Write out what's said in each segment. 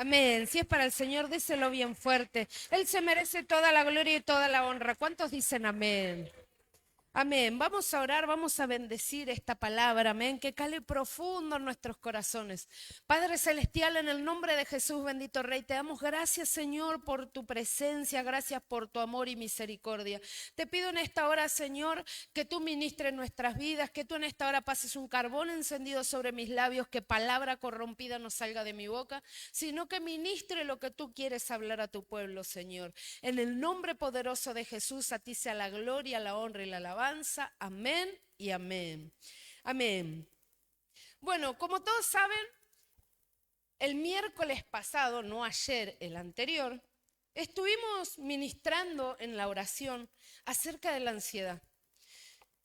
Amén. Si es para el Señor, déselo bien fuerte. Él se merece toda la gloria y toda la honra. ¿Cuántos dicen amén? Amén. Vamos a orar, vamos a bendecir esta palabra, amén, que cale profundo en nuestros corazones. Padre Celestial, en el nombre de Jesús, bendito Rey, te damos gracias, Señor, por tu presencia, gracias por tu amor y misericordia. Te pido en esta hora, Señor, que tú ministres nuestras vidas, que tú en esta hora pases un carbón encendido sobre mis labios, que palabra corrompida no salga de mi boca, sino que ministre lo que tú quieres hablar a tu pueblo, Señor. En el nombre poderoso de Jesús, a ti sea la gloria, la honra y la alabanza. Amén y amén. Amén. Bueno, como todos saben, el miércoles pasado, no ayer, el anterior, estuvimos ministrando en la oración acerca de la ansiedad.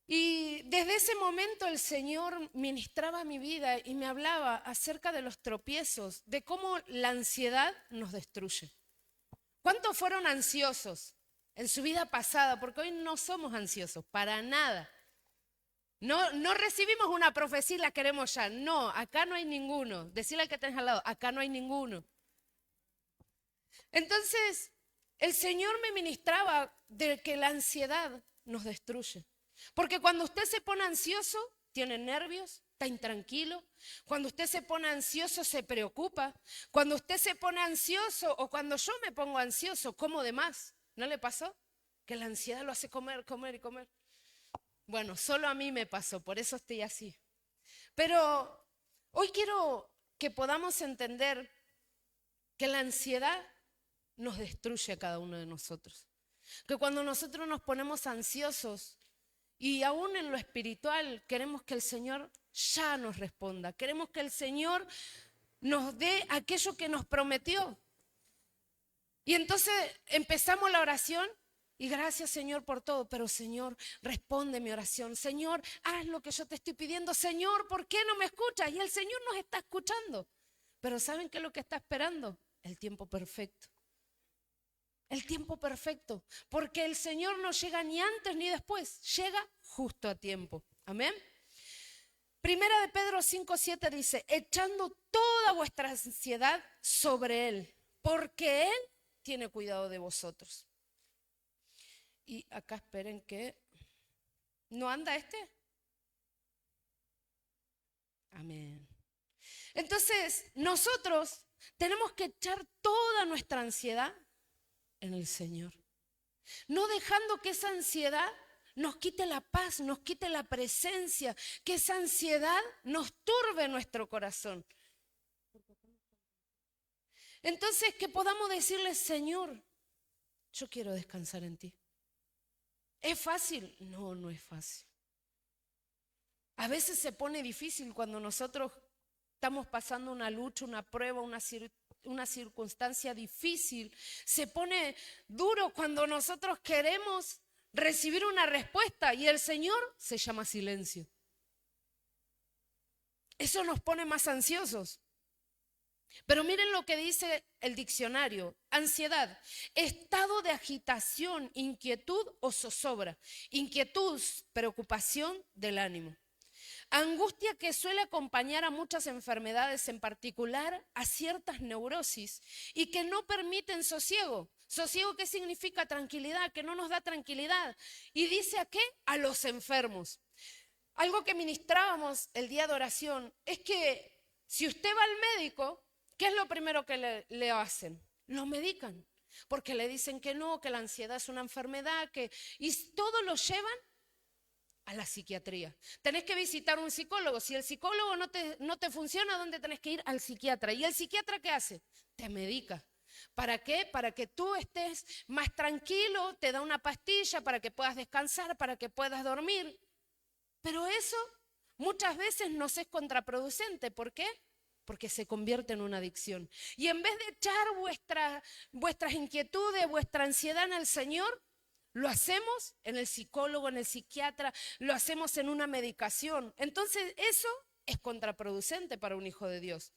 Y desde ese momento el Señor ministraba mi vida y me hablaba acerca de los tropiezos, de cómo la ansiedad nos destruye. ¿Cuántos fueron ansiosos en su vida pasada? Porque hoy no somos ansiosos, para nada. No recibimos una profecía y la queremos ya. No, acá no hay ninguno. Decirle al que tenés al lado, acá no hay ninguno. Entonces, el Señor me ministraba de que la ansiedad nos destruye. Porque cuando usted se pone ansioso, tiene nervios, está intranquilo. Cuando usted se pone ansioso, se preocupa. Cuando usted se pone ansioso o cuando yo me pongo ansioso, como de más. ¿No le pasó? Que la ansiedad lo hace comer, comer y comer. Bueno, solo a mí me pasó, por eso estoy así. Pero hoy quiero que podamos entender que la ansiedad nos destruye a cada uno de nosotros. Que cuando nosotros nos ponemos ansiosos y aún en lo espiritual queremos que el Señor ya nos responda. Queremos que el Señor nos dé aquello que nos prometió. Y entonces empezamos la oración y gracias, Señor, por todo. Pero, Señor, responde mi oración. Señor, haz lo que yo te estoy pidiendo. Señor, ¿por qué no me escuchas? Y el Señor nos está escuchando. Pero ¿saben qué es lo que está esperando? El tiempo perfecto. El tiempo perfecto. Porque el Señor no llega ni antes ni después. Llega justo a tiempo. Amén. Primera de Pedro 5:7 dice, echando toda vuestra ansiedad sobre Él, porque Él tiene cuidado de vosotros. Y acá esperen que... ¿No anda este? Amén. Entonces, nosotros tenemos que echar toda nuestra ansiedad en el Señor. No dejando que esa ansiedad nos quite la paz, nos quite la presencia, que esa ansiedad nos turbe nuestro corazón. Entonces, que podamos decirle, Señor, yo quiero descansar en ti. ¿Es fácil? No, no es fácil. A veces se pone difícil cuando nosotros estamos pasando una lucha, una prueba, una circunstancia difícil. Se pone duro cuando nosotros queremos recibir una respuesta y el Señor se llama silencio. Eso nos pone más ansiosos. Pero miren lo que dice el diccionario. Ansiedad, estado de agitación, inquietud o zozobra. Inquietud, preocupación del ánimo. Angustia que suele acompañar a muchas enfermedades, en particular a ciertas neurosis, y que no permiten sosiego. ¿Sosiego qué significa? Tranquilidad, que no nos da tranquilidad. ¿Y dice a qué? A los enfermos. Algo que ministrábamos el día de oración es que si usted va al médico, ¿qué es lo primero que le hacen? Lo medican, porque le dicen que no, que la ansiedad es una enfermedad, y todo lo llevan a la psiquiatría. Tenés que visitar un psicólogo. Si el psicólogo no te funciona, ¿dónde tenés que ir? Al psiquiatra. ¿Y el psiquiatra qué hace? Te medica. ¿Para qué? Para que tú estés más tranquilo, te da una pastilla para que puedas descansar, para que puedas dormir. Pero eso muchas veces nos es contraproducente. ¿Por qué? Porque se convierte en una adicción. Y en vez de echar vuestras inquietudes, vuestra ansiedad en el Señor, lo hacemos en el psicólogo, en el psiquiatra, lo hacemos en una medicación. Entonces eso es contraproducente para un hijo de Dios.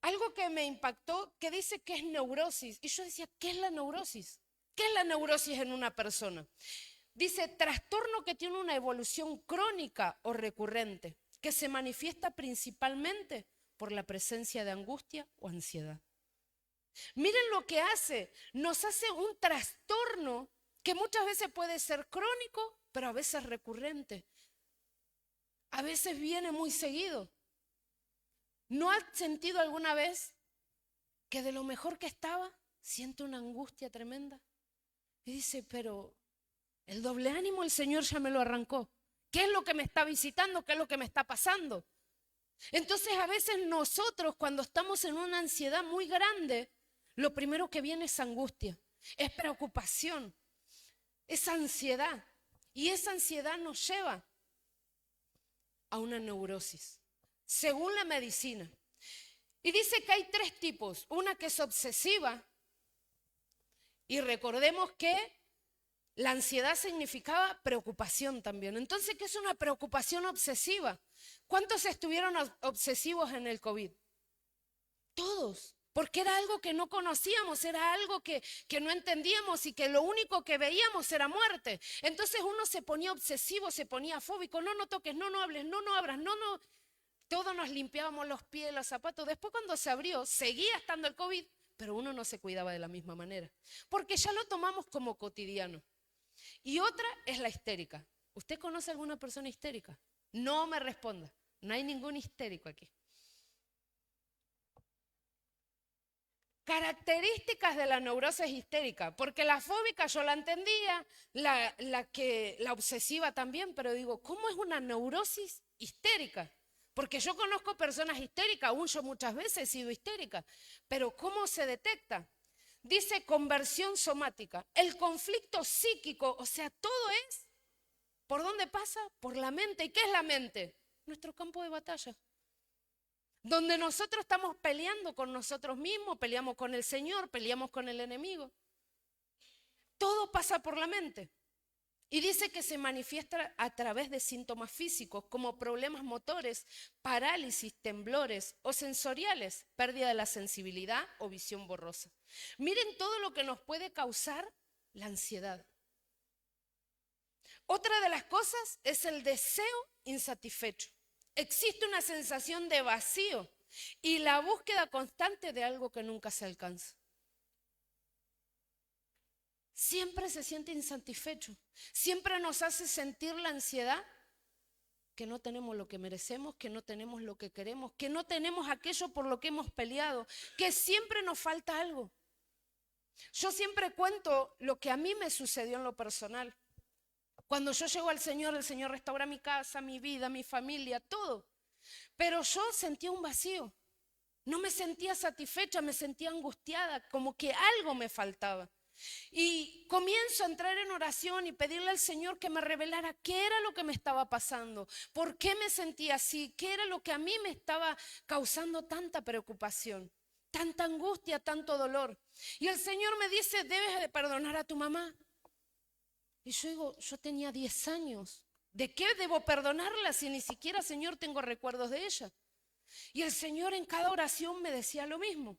Algo que me impactó, que dice que es neurosis. Y yo decía, ¿qué es la neurosis? ¿Qué es la neurosis en una persona? Dice, trastorno que tiene una evolución crónica o recurrente, que se manifiesta principalmente por la presencia de angustia o ansiedad. Miren lo que hace, nos hace un trastorno que muchas veces puede ser crónico, pero a veces recurrente. A veces viene muy seguido. ¿No has sentido alguna vez que de lo mejor que estaba, siente una angustia tremenda? Y dice, pero el doble ánimo el Señor ya me lo arrancó. ¿Qué es lo que me está visitando? ¿Qué es lo que me está pasando? Entonces a veces nosotros cuando estamos en una ansiedad muy grande, lo primero que viene es angustia, es preocupación, es ansiedad. Y esa ansiedad nos lleva a una neurosis, según la medicina. Y dice que hay 3 tipos, una que es obsesiva, y recordemos que la ansiedad significaba preocupación también. Entonces, ¿qué es una preocupación obsesiva? ¿Cuántos estuvieron obsesivos en el COVID? Todos, porque era algo que no conocíamos, era algo que no entendíamos y que lo único que veíamos era muerte. Entonces uno se ponía obsesivo, se ponía fóbico, no toques, no hables, no abras, no. Todos nos limpiábamos los pies, los zapatos. Después cuando se abrió, seguía estando el COVID, pero uno no se cuidaba de la misma manera, porque ya lo tomamos como cotidiano. Y otra es la histérica. ¿Usted conoce a alguna persona histérica? No me responda, no hay ningún histérico aquí. Características de la neurosis histérica, porque la fóbica yo la entendía, la obsesiva también, pero digo, ¿cómo es una neurosis histérica? Porque yo conozco personas histéricas, aún yo muchas veces he sido histérica, pero ¿cómo se detecta? Dice conversión somática, el conflicto psíquico, o sea, todo es, ¿por dónde pasa? Por la mente. ¿Y qué es la mente? Nuestro campo de batalla. Donde nosotros estamos peleando con nosotros mismos, peleamos con el Señor, peleamos con el enemigo. Todo pasa por la mente. Y dice que se manifiesta a través de síntomas físicos como problemas motores, parálisis, temblores o sensoriales, pérdida de la sensibilidad o visión borrosa. Miren todo lo que nos puede causar la ansiedad. Otra de las cosas es el deseo insatisfecho. Existe una sensación de vacío y la búsqueda constante de algo que nunca se alcanza. Siempre se siente insatisfecho. Siempre nos hace sentir la ansiedad que no tenemos lo que merecemos, que no tenemos lo que queremos, que no tenemos aquello por lo que hemos peleado, que siempre nos falta algo. Yo siempre cuento lo que a mí me sucedió en lo personal. Cuando yo llego al Señor, el Señor restaura mi casa, mi vida, mi familia, todo. Pero yo sentía un vacío. No me sentía satisfecha, me sentía angustiada, como que algo me faltaba. Y comienzo a entrar en oración y pedirle al Señor que me revelara qué era lo que me estaba pasando, por qué me sentía así, qué era lo que a mí me estaba causando tanta preocupación, tanta angustia, tanto dolor. Y el Señor me dice, debes de perdonar a tu mamá. Y yo digo, yo tenía 10 años. ¿De qué debo perdonarla si ni siquiera, Señor, tengo recuerdos de ella? Y el Señor en cada oración me decía lo mismo.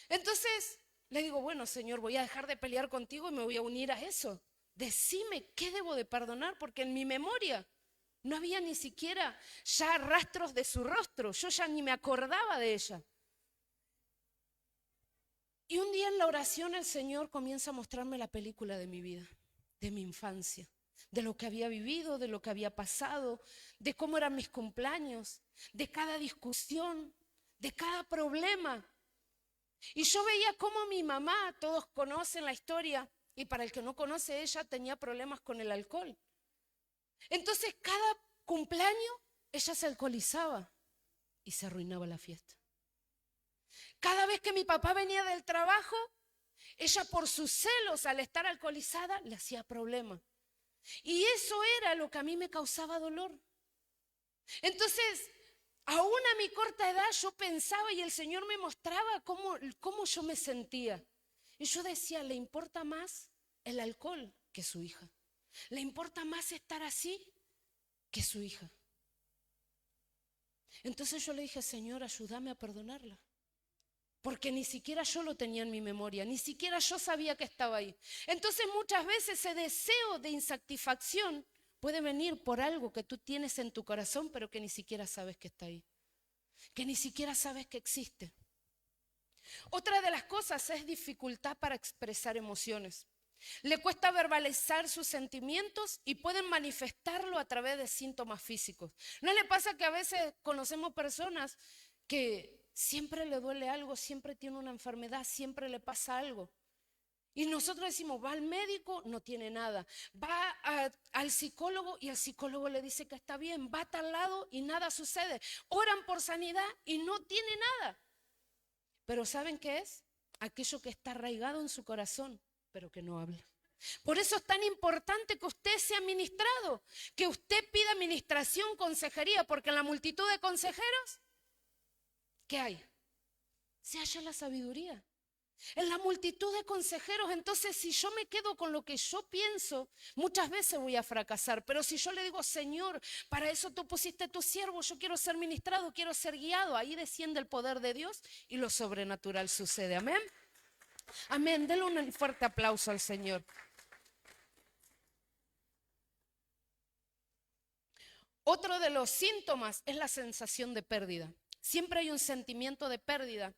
Entonces le digo, bueno, Señor, voy a dejar de pelear contigo y me voy a unir a eso. Decime qué debo de perdonar, porque en mi memoria no había ni siquiera ya rastros de su rostro. Yo ya ni me acordaba de ella. Y un día en la oración el Señor comienza a mostrarme la película de mi vida, de mi infancia, de lo que había vivido, de lo que había pasado, de cómo eran mis cumpleaños, de cada discusión, de cada problema. Y yo veía cómo mi mamá, todos conocen la historia, y para el que no conoce, ella tenía problemas con el alcohol. Entonces cada cumpleaños ella se alcoholizaba y se arruinaba la fiesta. Cada vez que mi papá venía del trabajo, ella por sus celos al estar alcoholizada le hacía problema. Y eso era lo que a mí me causaba dolor. Entonces, aún a mi corta edad yo pensaba y el Señor me mostraba cómo yo me sentía. Y yo decía, le importa más el alcohol que su hija. Le importa más estar así que su hija. Entonces yo le dije, Señor, ayúdame a perdonarla. Porque ni siquiera yo lo tenía en mi memoria, ni siquiera yo sabía que estaba ahí. Entonces muchas veces ese deseo de insatisfacción puede venir por algo que tú tienes en tu corazón, pero que ni siquiera sabes que está ahí. que ni siquiera sabes que existe. Otra de las cosas es dificultad para expresar emociones. Le cuesta verbalizar sus sentimientos y pueden manifestarlo a través de síntomas físicos. ¿No le pasa que a veces conocemos personas que siempre le duele algo, siempre tiene una enfermedad, siempre le pasa algo? Y nosotros decimos, va al médico, no tiene nada. Va al psicólogo y el psicólogo le dice que está bien. Va a tal lado y nada sucede. Oran por sanidad y no tiene nada. Pero ¿saben qué es? Aquello que está arraigado en su corazón, pero que no habla. Por eso es tan importante que usted sea ministrado, que usted pida administración, consejería, porque en la multitud de consejeros, ¿qué hay? Se halla la sabiduría. En la multitud de consejeros, entonces si yo me quedo con lo que yo pienso, muchas veces voy a fracasar. Pero si yo le digo, Señor, para eso tú pusiste tu siervo, yo quiero ser ministrado, quiero ser guiado, ahí desciende el poder de Dios y lo sobrenatural sucede. Amén. Amén. Denle un fuerte aplauso al Señor. Otro de los síntomas es la sensación de pérdida. Siempre hay un sentimiento de pérdida,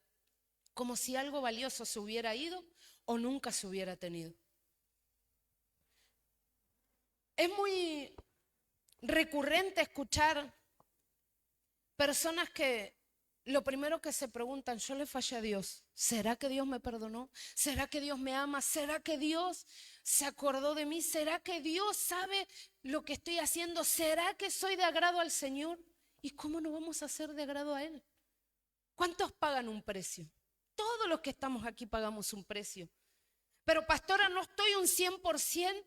como si algo valioso se hubiera ido o nunca se hubiera tenido. Es muy recurrente escuchar personas que lo primero que se preguntan, yo le fallé a Dios, ¿será que Dios me perdonó? ¿Será que Dios me ama? ¿Será que Dios se acordó de mí? ¿Será que Dios sabe lo que estoy haciendo? ¿Será que soy de agrado al Señor? ¿Y cómo no vamos a ser de agrado a Él? ¿Cuántos pagan un precio? Todos los que estamos aquí pagamos un precio. Pero pastora, no estoy un 100%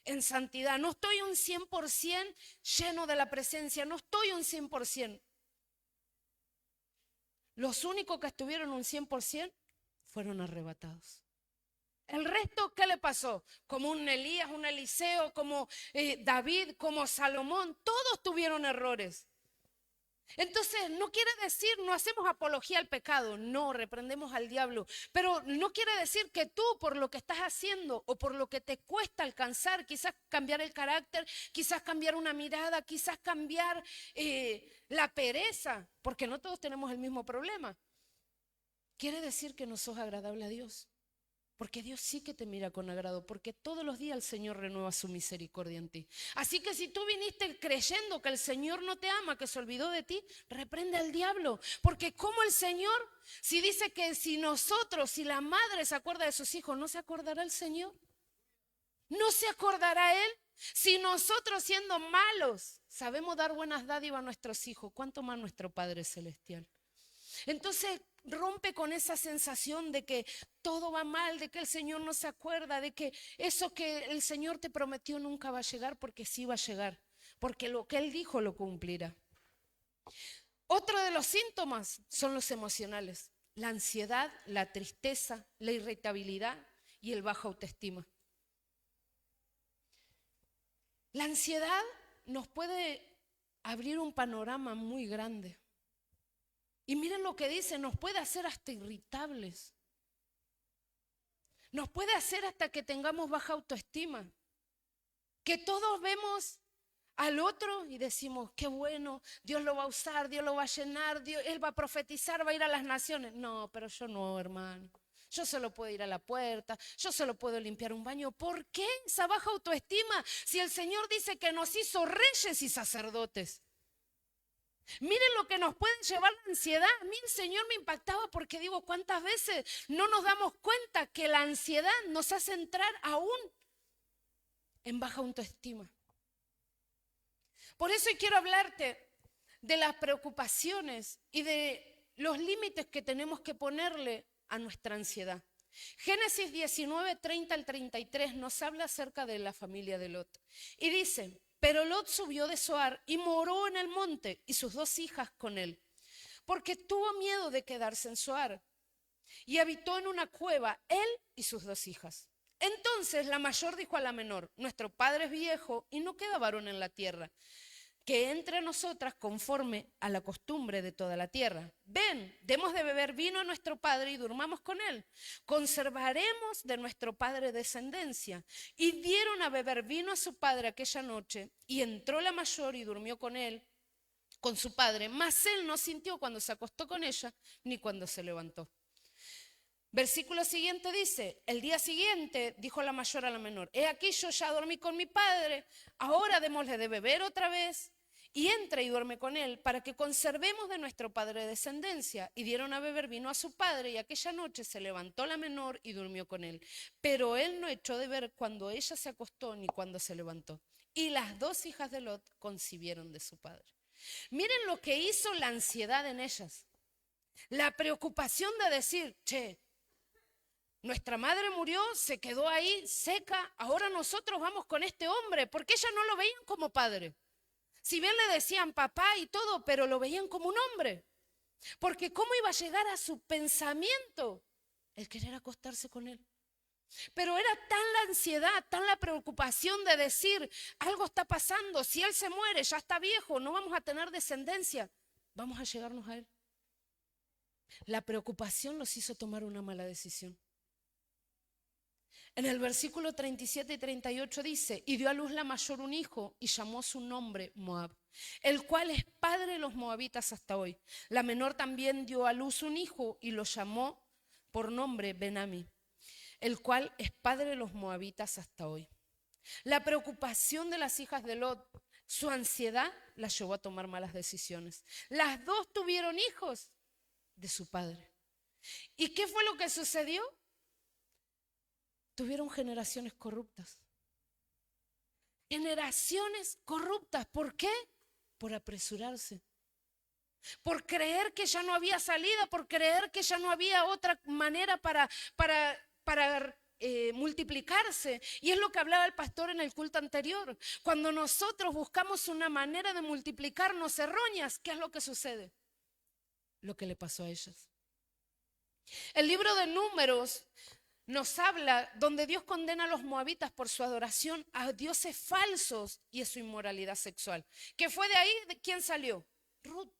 en santidad, no estoy un 100% lleno de la presencia, no estoy un 100%. Los únicos que estuvieron un 100% fueron arrebatados. El resto, ¿qué le pasó? Como un Elías, un Eliseo, como David, como Salomón, todos tuvieron errores. Entonces, no quiere decir, no hacemos apología al pecado, no, reprendemos al diablo, pero no quiere decir que tú por lo que estás haciendo o por lo que te cuesta alcanzar, quizás cambiar el carácter, quizás cambiar una mirada, quizás cambiar la pereza, porque no todos tenemos el mismo problema, quiere decir que no sos agradable a Dios. Porque Dios sí que te mira con agrado, porque todos los días el Señor renueva su misericordia en ti. Así que si tú viniste creyendo que el Señor no te ama, que se olvidó de ti, reprende al diablo. Porque como el Señor, si dice que si nosotros, si la madre se acuerda de sus hijos, ¿no se acordará el Señor? ¿No se acordará Él? Si nosotros siendo malos sabemos dar buenas dádivas a nuestros hijos, ¿cuánto más nuestro Padre Celestial? Entonces rompe con esa sensación de que todo va mal, de que el Señor no se acuerda, de que eso que el Señor te prometió nunca va a llegar, porque sí va a llegar, porque lo que Él dijo lo cumplirá. Otro de los síntomas son los emocionales, la ansiedad, la tristeza, la irritabilidad y el baja autoestima. La ansiedad nos puede abrir un panorama muy grande. Y miren lo que dice, nos puede hacer hasta irritables. Nos puede hacer hasta que tengamos baja autoestima. Que todos vemos al otro y decimos, qué bueno, Dios lo va a usar, Dios lo va a llenar, Él va a profetizar, va a ir a las naciones. No, pero yo no, hermano. Yo solo puedo ir a la puerta, yo solo puedo limpiar un baño. ¿Por qué esa baja autoestima si el Señor dice que nos hizo reyes y sacerdotes? Miren lo que nos puede llevar la ansiedad. A mí el Señor me impactaba porque digo, ¿cuántas veces no nos damos cuenta que la ansiedad nos hace entrar aún en baja autoestima? Por eso hoy quiero hablarte de las preocupaciones y de los límites que tenemos que ponerle a nuestra ansiedad. Génesis 19, 30 al 33 nos habla acerca de la familia de Lot. Y dice, pero Lot subió de Zoar y moró en el monte y sus 2 hijas con él, porque tuvo miedo de quedarse en Zoar. Y habitó en una cueva él y sus 2 hijas. Entonces la mayor dijo a la menor, nuestro padre es viejo y no queda varón en la tierra, que entre nosotras conforme a la costumbre de toda la tierra. Ven, demos de beber vino a nuestro padre y durmamos con él. Conservaremos de nuestro padre descendencia. Y dieron a beber vino a su padre aquella noche, y entró la mayor y durmió con él. con su padre, mas él no sintió cuando se acostó con ella ni cuando se levantó. Versículo siguiente dice, el día siguiente dijo la mayor a la menor, he aquí yo ya dormí con mi padre, ahora démosle de beber otra vez. Y entra y duerme con él para que conservemos de nuestro padre descendencia. Y dieron a beber vino a su padre y aquella noche se levantó la menor y durmió con él. Pero él no echó de ver cuando ella se acostó ni cuando se levantó. Y las dos hijas de Lot concibieron de su padre. Miren lo que hizo la ansiedad en ellas. La preocupación de decir, che, nuestra madre murió, se quedó ahí seca, ahora nosotros vamos con este hombre, porque ellas no lo veían como padre. Si bien le decían papá y todo, pero lo veían como un hombre. Porque ¿cómo iba a llegar a su pensamiento el querer acostarse con él? Pero era tan la ansiedad, tan la preocupación de decir, algo está pasando, si él se muere, ya está viejo, no vamos a tener descendencia, vamos a llegarnos a él. La preocupación los hizo tomar una mala decisión. En el versículo 37 y 38 dice, y dio a luz la mayor un hijo y llamó su nombre Moab, el cual es padre de los moabitas hasta hoy. La menor también dio a luz un hijo y lo llamó por nombre Ben-Ammi, el cual es padre de los moabitas hasta hoy. La preocupación de las hijas de Lot, su ansiedad las llevó a tomar malas decisiones. Las dos tuvieron hijos de su padre. ¿Y qué fue lo que sucedió? Tuvieron generaciones corruptas. Generaciones corruptas. ¿Por qué? Por apresurarse. Por creer que ya no había salida, por creer que ya no había otra manera para multiplicarse. Y es lo que hablaba el pastor en el culto anterior. Cuando nosotros buscamos una manera de multiplicarnos erróneas, ¿qué es lo que sucede? Lo que le pasó a ellas. El libro de Números nos habla donde Dios condena a los moabitas por su adoración a dioses falsos y a su inmoralidad sexual. ¿Que fue de ahí de quién salió? Ruth.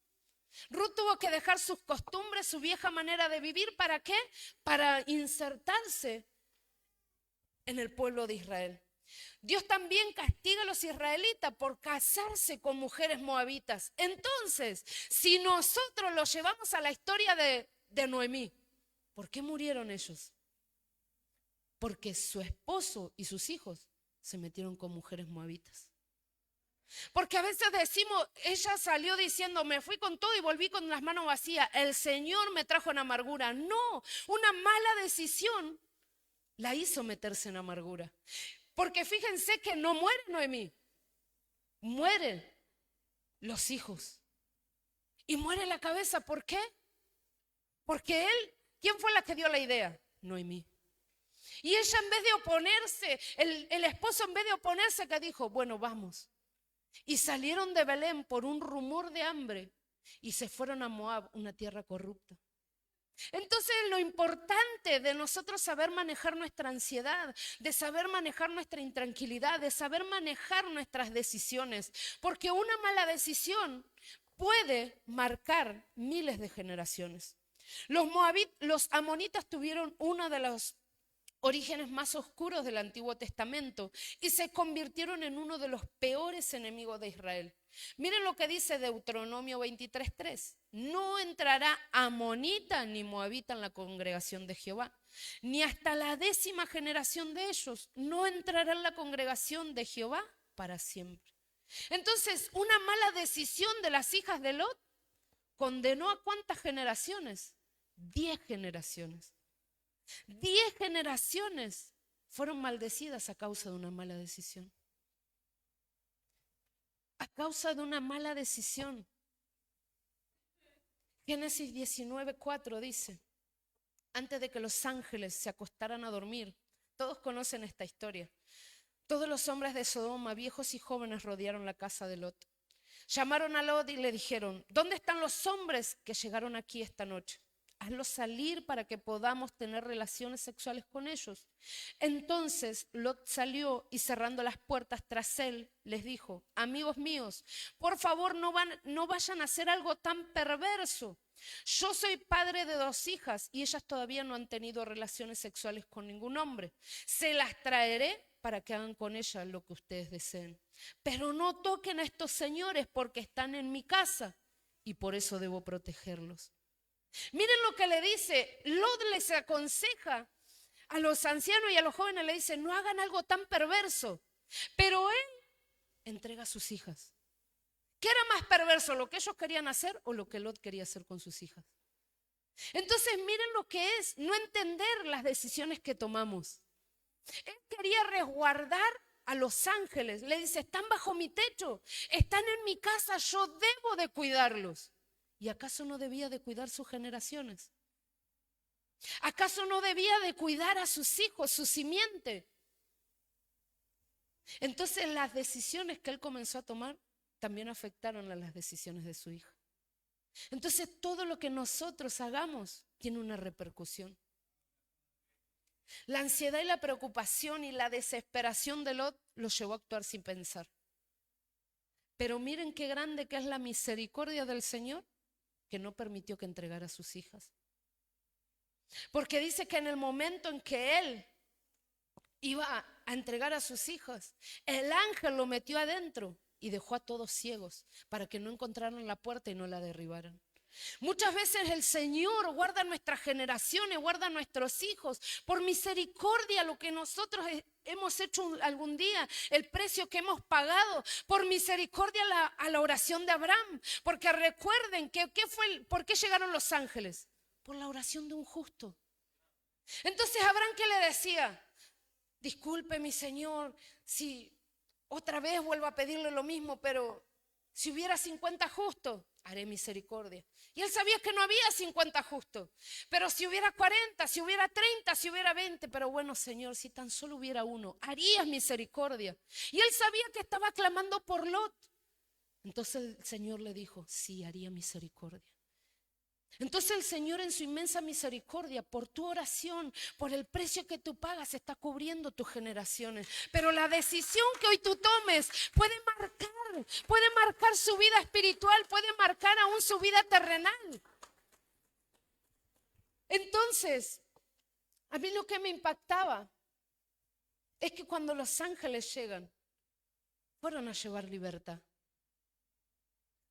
Ruth tuvo que dejar sus costumbres, su vieja manera de vivir. ¿Para qué? Para insertarse en el pueblo de Israel. Dios también castiga a los israelitas por casarse con mujeres moabitas. Entonces, si nosotros los llevamos a la historia de Noemí, ¿por qué murieron ellos? Porque su esposo y sus hijos se metieron con mujeres moabitas. Porque a veces decimos, ella salió diciendo, me fui con todo y volví con las manos vacías. El Señor me trajo en amargura. No, una mala decisión la hizo meterse en amargura. Porque fíjense que no muere Noemí, mueren los hijos. Y muere la cabeza, ¿por qué? Porque él, ¿quién fue la que dio la idea? Noemí. Y ella en vez de oponerse, el esposo en vez de oponerse, que dijo, bueno, vamos. Y salieron de Belén por un rumor de hambre y se fueron a Moab, una tierra corrupta. Entonces lo importante de nosotros saber manejar nuestra ansiedad, de saber manejar nuestra intranquilidad, de saber manejar nuestras decisiones, porque una mala decisión puede marcar miles de generaciones. Los amonitas tuvieron uno de los orígenes más oscuros del Antiguo Testamento y se convirtieron en uno de los peores enemigos de Israel. Miren lo que dice Deuteronomio 23:3. No entrará amonita ni moabita en la congregación de Jehová, ni hasta la 10ª generación de ellos no entrará en la congregación de Jehová para siempre. Entonces, una mala decisión de las hijas de Lot condenó a ¿cuántas generaciones? 10 generaciones. 10 generaciones fueron maldecidas a causa de una mala decisión. A causa de una mala decisión. Génesis 19:4 dice, antes de que los ángeles se acostaran a dormir, todos conocen esta historia, todos los hombres de Sodoma, viejos y jóvenes, rodearon la casa de Lot. Llamaron a Lot y le dijeron, ¿dónde están los hombres que llegaron aquí esta noche? Hazlos salir para que podamos tener relaciones sexuales con ellos. Entonces Lot salió y cerrando las puertas tras él, les dijo, amigos míos, por favor no vayan a hacer algo tan perverso. Yo soy padre de 2 hijas y ellas todavía no han tenido relaciones sexuales con ningún hombre. Se las traeré para que hagan con ella lo que ustedes deseen. Pero no toquen a estos señores porque están en mi casa y por eso debo protegerlos. Miren lo que le dice. Lot les aconseja a los ancianos y a los jóvenes, le dice, no hagan algo tan perverso. Pero él entrega a sus hijas. ¿Qué era más perverso, lo que ellos querían hacer o lo que Lot quería hacer con sus hijas? Entonces miren lo que es no entender las decisiones que tomamos. Él quería resguardar a los ángeles. Le dice, están bajo mi techo, están en mi casa, yo debo de cuidarlos. ¿Y acaso no debía de cuidar sus generaciones? ¿Acaso no debía de cuidar a sus hijos, su simiente? Entonces las decisiones que él comenzó a tomar también afectaron a las decisiones de su hija. Entonces todo lo que nosotros hagamos tiene una repercusión. La ansiedad y la preocupación y la desesperación de Lot lo llevó a actuar sin pensar. Pero miren qué grande que es la misericordia del Señor, que no permitió que entregara a sus hijas. Porque dice que en el momento en que él iba a entregar a sus hijas, el ángel lo metió adentro y dejó a todos ciegos para que no encontraran la puerta y no la derribaran. Muchas veces el Señor guarda nuestras generaciones, guarda a nuestros hijos por misericordia, lo que nosotros hemos hecho algún día, el precio que hemos pagado, por misericordia a la oración de Abraham. Porque recuerden que ¿por qué llegaron los ángeles? Por la oración de un justo. Entonces Abraham, ¿qué le decía? Disculpe mi Señor si otra vez vuelvo a pedirle lo mismo, pero si hubiera 50 justos, haré misericordia. Y él sabía que no había 50 justos, pero si hubiera 40, si hubiera 30, si hubiera 20, pero bueno Señor, si tan solo hubiera uno, harías misericordia. Y él sabía que estaba clamando por Lot. Entonces el Señor le dijo, sí, haría misericordia. Entonces el Señor en su inmensa misericordia, por tu oración, por el precio que tú pagas, está cubriendo tus generaciones. Pero la decisión que hoy tú tomes puede marcar su vida espiritual, puede marcar aún su vida terrenal. Entonces, a mí lo que me impactaba es que cuando los ángeles llegan, fueron a llevar libertad.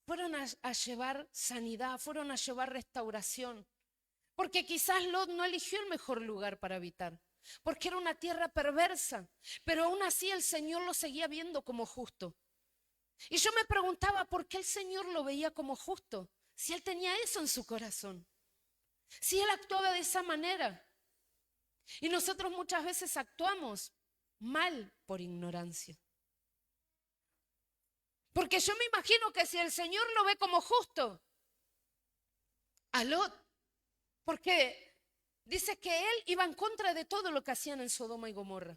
Fueron a llevar sanidad, fueron a llevar restauración. Porque quizás Lot no eligió el mejor lugar para habitar, porque era una tierra perversa, pero aún así el Señor lo seguía viendo como justo. Y yo me preguntaba, ¿por qué el Señor lo veía como justo? Si Él tenía eso en su corazón, si Él actuaba de esa manera. Y nosotros muchas veces actuamos mal por ignorancia. Porque yo me imagino que si el Señor lo ve como justo, a Lot, porque dice que él iba en contra de todo lo que hacían en Sodoma y Gomorra.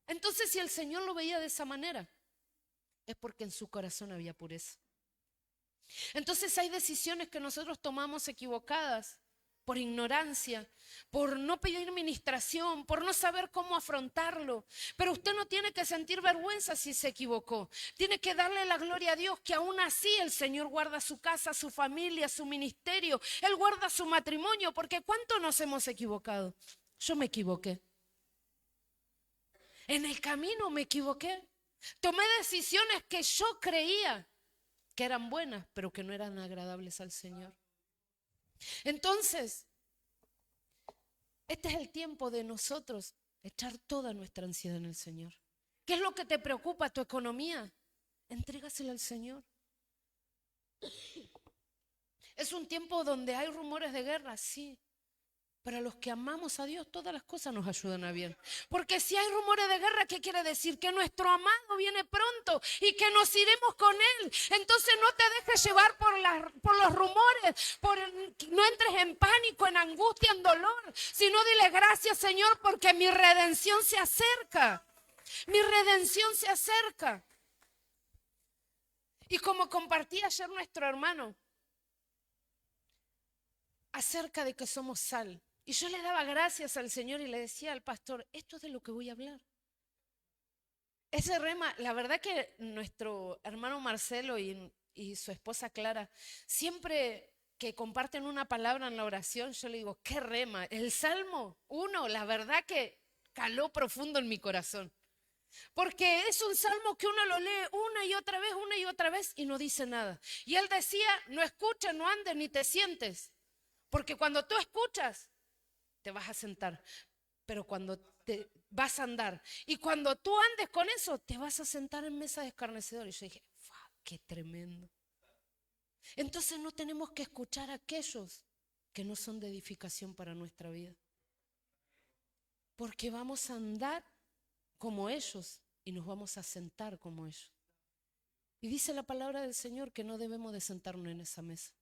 Entonces si el Señor lo veía de esa manera, es porque en su corazón había pureza. Entonces hay decisiones que nosotros tomamos equivocadas por ignorancia, por no pedir ministración, por no saber cómo afrontarlo. Pero usted no tiene que sentir vergüenza si se equivocó. Tiene que darle la gloria a Dios que aún así el Señor guarda su casa, su familia, su ministerio. Él guarda su matrimonio, porque ¿cuánto nos hemos equivocado? Yo me equivoqué. En el camino me equivoqué. Tomé decisiones que yo creía que eran buenas, pero que no eran agradables al Señor. Entonces, este es el tiempo de nosotros echar toda nuestra ansiedad en el Señor. ¿Qué es lo que te preocupa? ¿Tu economía? Entrégasela al Señor. Es un tiempo donde hay rumores de guerra, sí. Para los que amamos a Dios, todas las cosas nos ayudan a bien. Porque si hay rumores de guerra, ¿qué quiere decir? Que nuestro amado viene pronto y que nos iremos con Él. Entonces no te dejes llevar por los rumores, no entres en pánico, en angustia, en dolor, sino dile gracias, Señor, porque mi redención se acerca. Mi redención se acerca. Y como compartía ayer nuestro hermano, acerca de que somos sal. Y yo le daba gracias al Señor y le decía al pastor, esto es de lo que voy a hablar. Ese rema, la verdad que nuestro hermano Marcelo y su esposa Clara, siempre que comparten una palabra en la oración, yo le digo, ¿qué rema? El Salmo 1, la verdad que caló profundo en mi corazón. Porque es un salmo que uno lo lee una y otra vez y no dice nada. Y él decía, no escuches, no andes, ni te sientes. Porque cuando tú escuchas, te vas a sentar. Pero cuando te vas a andar. Y cuando tú andes con eso, te vas a sentar en mesa de escarnecedor. Y yo dije, qué tremendo. Entonces no tenemos que escuchar a aquellos que no son de edificación para nuestra vida. Porque vamos a andar como ellos y nos vamos a sentar como ellos. Y dice la palabra del Señor que no debemos de sentarnos en esa mesa.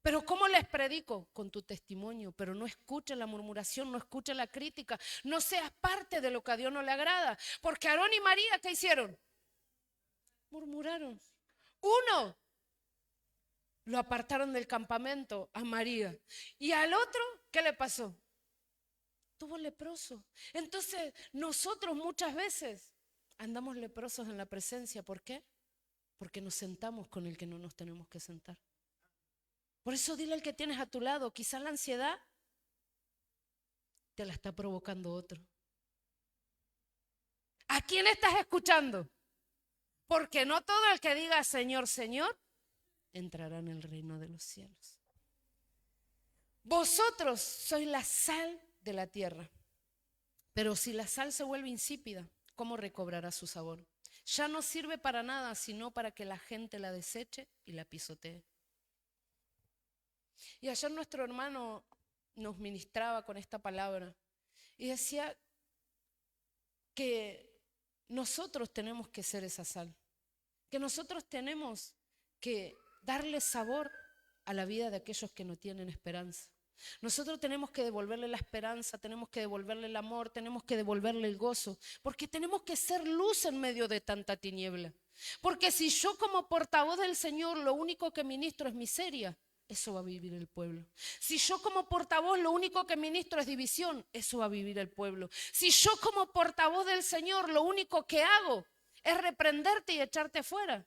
Pero ¿cómo les predico? Con tu testimonio, pero no escuches la murmuración, no escuches la crítica, no seas parte de lo que a Dios no le agrada. Porque Aarón y María, ¿qué hicieron? Murmuraron. Uno, lo apartaron del campamento a María. Y al otro, ¿qué le pasó? Tuvo leproso. Entonces nosotros muchas veces andamos leprosos en la presencia. ¿Por qué? Porque nos sentamos con el que no nos tenemos que sentar. Por eso dile al que tienes a tu lado, quizás la ansiedad te la está provocando otro. ¿A quién estás escuchando? Porque no todo el que diga Señor, Señor, entrará en el reino de los cielos. Vosotros sois la sal de la tierra. Pero si la sal se vuelve insípida, ¿cómo recobrará su sabor? Ya no sirve para nada, sino para que la gente la deseche y la pisotee. Y ayer nuestro hermano nos ministraba con esta palabra y decía que nosotros tenemos que ser esa sal, que nosotros tenemos que darle sabor a la vida de aquellos que no tienen esperanza. Nosotros tenemos que devolverle la esperanza, tenemos que devolverle el amor, tenemos que devolverle el gozo, porque tenemos que ser luz en medio de tanta tiniebla. Porque si yo como portavoz del Señor lo único que ministro es miseria, eso va a vivir el pueblo. Si yo como portavoz lo único que ministro es división, eso va a vivir el pueblo. Si yo como portavoz del Señor lo único que hago es reprenderte y echarte fuera,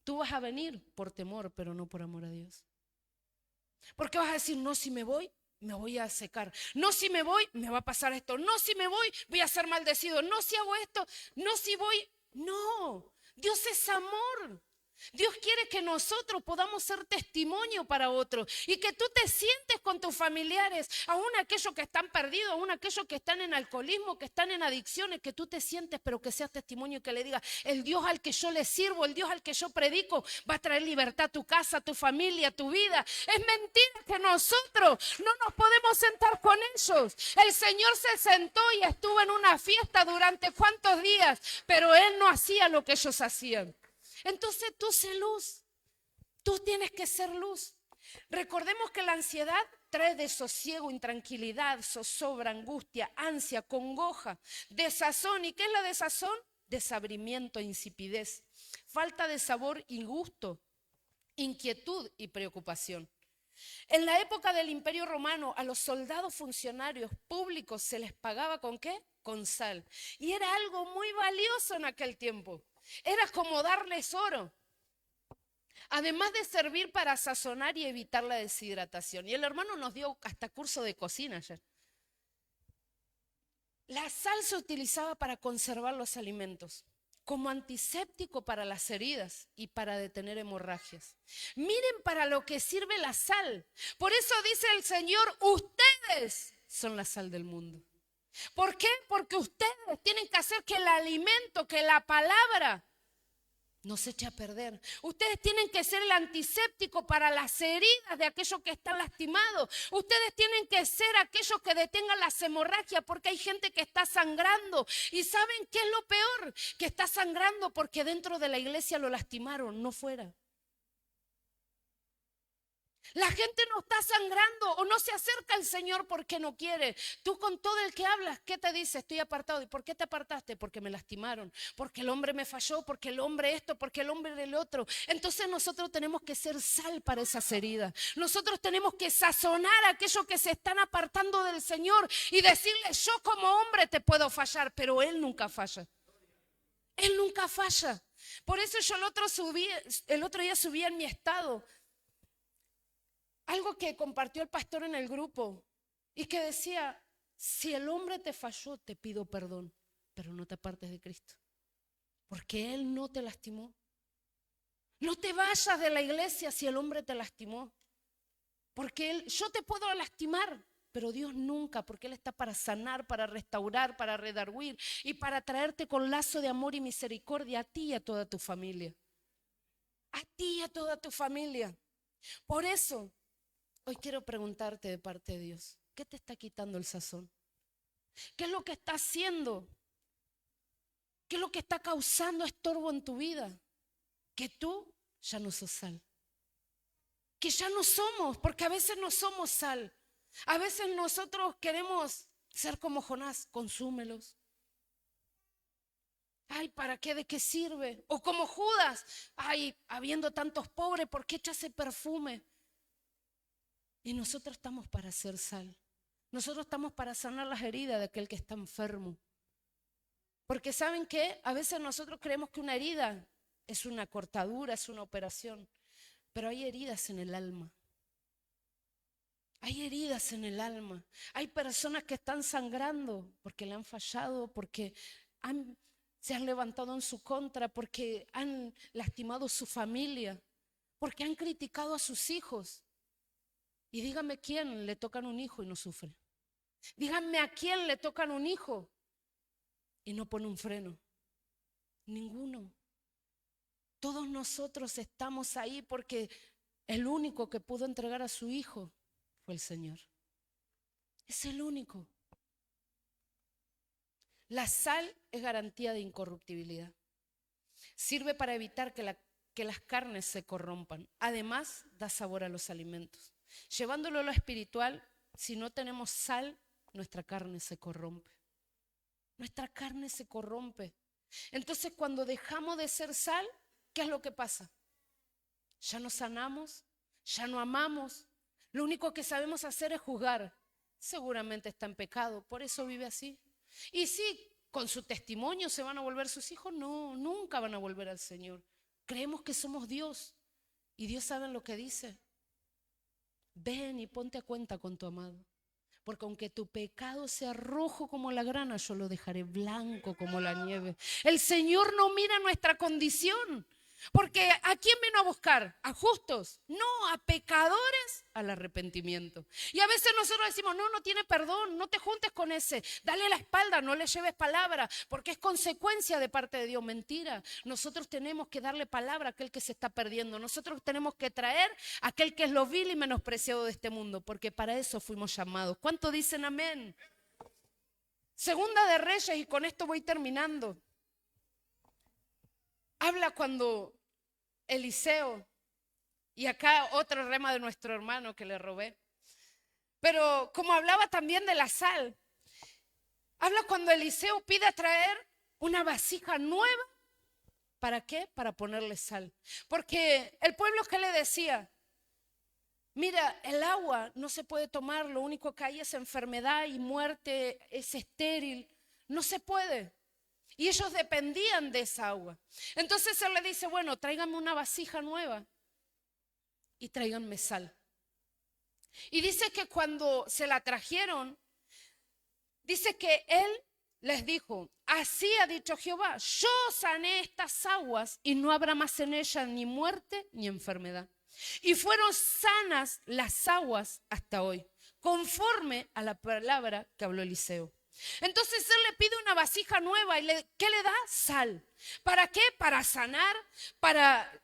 tú vas a venir por temor, pero no por amor a Dios. Porque vas a decir, no, si me voy a secar. No, si me voy, me va a pasar esto. No, si me voy a ser maldecido. No, si hago esto. No, si voy. No, Dios es amor. Dios quiere que nosotros podamos ser testimonio para otros y que tú te sientes con tus familiares, aún aquellos que están perdidos, aún aquellos que están en alcoholismo, que están en adicciones, que tú te sientes pero que seas testimonio y que le digas, el Dios al que yo le sirvo, el Dios al que yo predico va a traer libertad a tu casa, a tu familia, a tu vida. Es mentira que nosotros no nos podemos sentar con ellos. El Señor se sentó y estuvo en una fiesta durante cuántos días, pero Él no hacía lo que ellos hacían. Entonces tú sé luz, tú tienes que ser luz. Recordemos que la ansiedad trae desosiego, intranquilidad, zozobra, angustia, ansia, congoja, desazón. ¿Y qué es la desazón? Desabrimiento, insipidez, falta de sabor y gusto, inquietud y preocupación. En la época del Imperio Romano a los soldados funcionarios públicos se les pagaba ¿con qué? Con sal. Y era algo muy valioso en aquel tiempo. Era como darles oro. Además de servir para sazonar y evitar la deshidratación. Y el hermano nos dio hasta curso de cocina ayer. La sal se utilizaba para conservar los alimentos, como antiséptico para las heridas y para detener hemorragias. Miren para lo que sirve la sal. Por eso dice el Señor, ustedes son la sal del mundo. ¿Por qué? Porque ustedes tienen que hacer que el alimento, que la palabra no se eche a perder. Ustedes tienen que ser el antiséptico para las heridas de aquellos que están lastimados. Ustedes tienen que ser aquellos que detengan las hemorragias, porque hay gente que está sangrando. ¿Y saben qué es lo peor? Que está sangrando porque dentro de la iglesia lo lastimaron, no fuera. La gente no está sangrando o no se acerca al Señor porque no quiere. Tú con todo el que hablas, ¿qué te dice? Estoy apartado. ¿Y por qué te apartaste? Porque me lastimaron, porque el hombre me falló, porque el hombre esto, porque el hombre del otro. Entonces nosotros tenemos que ser sal para esas heridas. Nosotros tenemos que sazonar a aquellos que se están apartando del Señor y decirle, yo como hombre te puedo fallar, pero Él nunca falla. Él nunca falla. Por eso yo el otro día subí en mi estado algo que compartió el pastor en el grupo y que decía, si el hombre te falló, te pido perdón, pero no te apartes de Cristo, porque Él no te lastimó. No te vayas de la iglesia si el hombre te lastimó, porque yo te puedo lastimar, pero Dios nunca, porque Él está para sanar, para restaurar, para redarguir y para traerte con lazo de amor y misericordia a ti y a toda tu familia. A ti y a toda tu familia. Por eso, hoy quiero preguntarte de parte de Dios, ¿qué te está quitando el sazón? ¿Qué es lo que está haciendo? ¿Qué es lo que está causando estorbo en tu vida? Que tú ya no sos sal. Que ya no somos, porque a veces no somos sal. A veces nosotros queremos ser como Jonás, consúmelos. Ay, ¿para qué? ¿De qué sirve? O como Judas, ay, habiendo tantos pobres, ¿por qué echa ese perfume? Y nosotros estamos para hacer sal. Nosotros estamos para sanar las heridas de aquel que está enfermo. Porque ¿saben qué? A veces nosotros creemos que una herida es una cortadura, es una operación. Pero hay heridas en el alma. Hay heridas en el alma. Hay personas que están sangrando porque le han fallado, porque se han levantado en su contra, porque han lastimado su familia, porque han criticado a sus hijos. Y díganme quién le tocan un hijo y no sufre. Díganme a quién le tocan un hijo y no pone un freno. Ninguno. Todos nosotros estamos ahí porque el único que pudo entregar a su hijo fue el Señor. Es el único. La sal es garantía de incorruptibilidad. Sirve para evitar que las carnes se corrompan. Además, da sabor a los alimentos. Llevándolo a lo espiritual, si no tenemos sal, nuestra carne se corrompe. Nuestra carne se corrompe. Entonces, cuando dejamos de ser sal, ¿qué es lo que pasa? Ya no sanamos, ya no amamos. Lo único que sabemos hacer es juzgar. Seguramente está en pecado, por eso vive así. Y si con su testimonio se van a volver sus hijos, no, nunca van a volver al Señor. Creemos que somos Dios y Dios sabe lo que dice. Ven y ponte a cuenta con tu amado. Porque aunque tu pecado sea rojo como la grana, yo lo dejaré blanco como la nieve. El Señor no mira nuestra condición. Porque ¿a quién vino a buscar? ¿A justos? No, a pecadores al arrepentimiento. Y a veces nosotros decimos, no tiene perdón, no te juntes con ese, dale la espalda, no le lleves palabra, porque es consecuencia de parte de Dios. Mentira, nosotros tenemos que darle palabra a aquel que se está perdiendo. Nosotros tenemos que traer a aquel que es lo vil y menospreciado de este mundo, porque para eso fuimos llamados. ¿Cuánto dicen amén? Segunda de Reyes, y con esto voy terminando. Habla cuando Eliseo, y acá otro rema de nuestro hermano que le robé, pero como hablaba también de la sal, habla cuando Eliseo pide traer una vasija nueva. ¿Para qué? Para ponerle sal. Porque el pueblo, ¿qué le decía? Mira, el agua no se puede tomar, lo único que hay es enfermedad y muerte, es estéril, no se puede. Y ellos dependían de esa agua. Entonces él le dice, bueno, tráiganme una vasija nueva y tráiganme sal. Y dice que cuando se la trajeron, dice que él les dijo, así ha dicho Jehová, yo sané estas aguas y no habrá más en ellas ni muerte ni enfermedad. Y fueron sanas las aguas hasta hoy, conforme a la palabra que habló Eliseo. Entonces él le pide una vasija nueva y ¿qué le da? Sal. ¿Para qué? Para sanar, para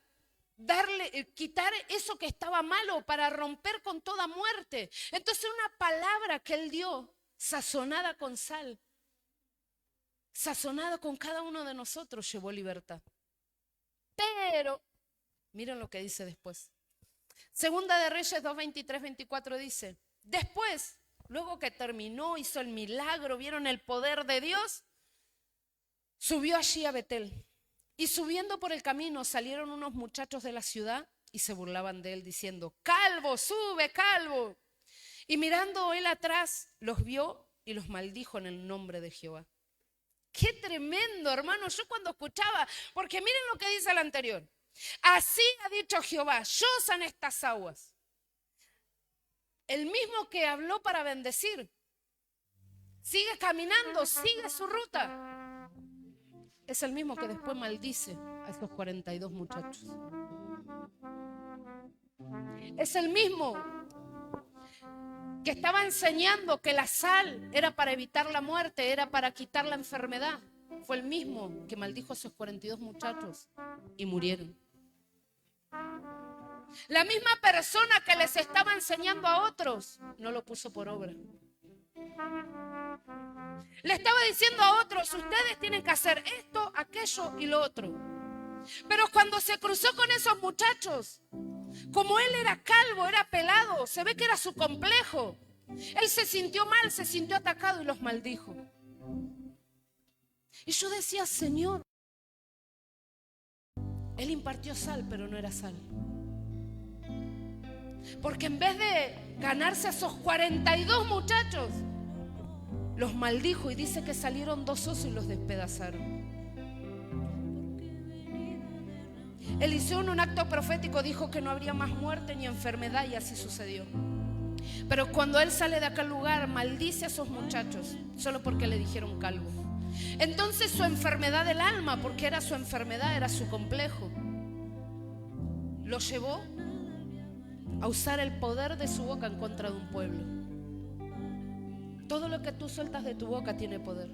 quitar eso que estaba malo, para romper con toda muerte. Entonces una palabra que él dio, sazonada con sal, sazonada con cada uno de nosotros, llevó libertad. Pero, miren lo que dice después. Segunda de Reyes 2, 23, 24 dice, después, luego que terminó, hizo el milagro, vieron el poder de Dios, subió allí a Betel. Y subiendo por el camino salieron unos muchachos de la ciudad y se burlaban de él diciendo, calvo, sube, calvo. Y mirando él atrás, los vio y los maldijo en el nombre de Jehová. Qué tremendo, hermano. Yo cuando escuchaba, porque miren lo que dice el anterior. Así ha dicho Jehová, yo sané estas aguas. El mismo que habló para bendecir, sigue caminando, sigue su ruta. Es el mismo que después maldice a esos 42 muchachos. Es el mismo que estaba enseñando que la sal era para evitar la muerte, era para quitar la enfermedad. Fue el mismo que maldijo a esos 42 muchachos y murieron. La misma persona que les estaba enseñando a otros no lo puso por obra. Le estaba diciendo a otros, ustedes tienen que hacer esto, aquello y lo otro. Pero cuando se cruzó con esos muchachos, como él era calvo, era pelado, se ve que era su complejo. Él se sintió mal, se sintió atacado y los maldijo. Y yo decía, Señor, él impartió sal, pero no era sal. Porque en vez de ganarse a esos 42 muchachos, los maldijo y dice que salieron 2 osos y los despedazaron. Eliseo en un acto profético dijo que no habría más muerte ni enfermedad y así sucedió. Pero cuando él sale de aquel lugar, maldice a esos muchachos solo porque le dijeron calvo. Entonces su enfermedad del alma, porque era su enfermedad, era su complejo, lo llevó a usar el poder de su boca en contra de un pueblo. Todo lo que tú sueltas de tu boca tiene poder.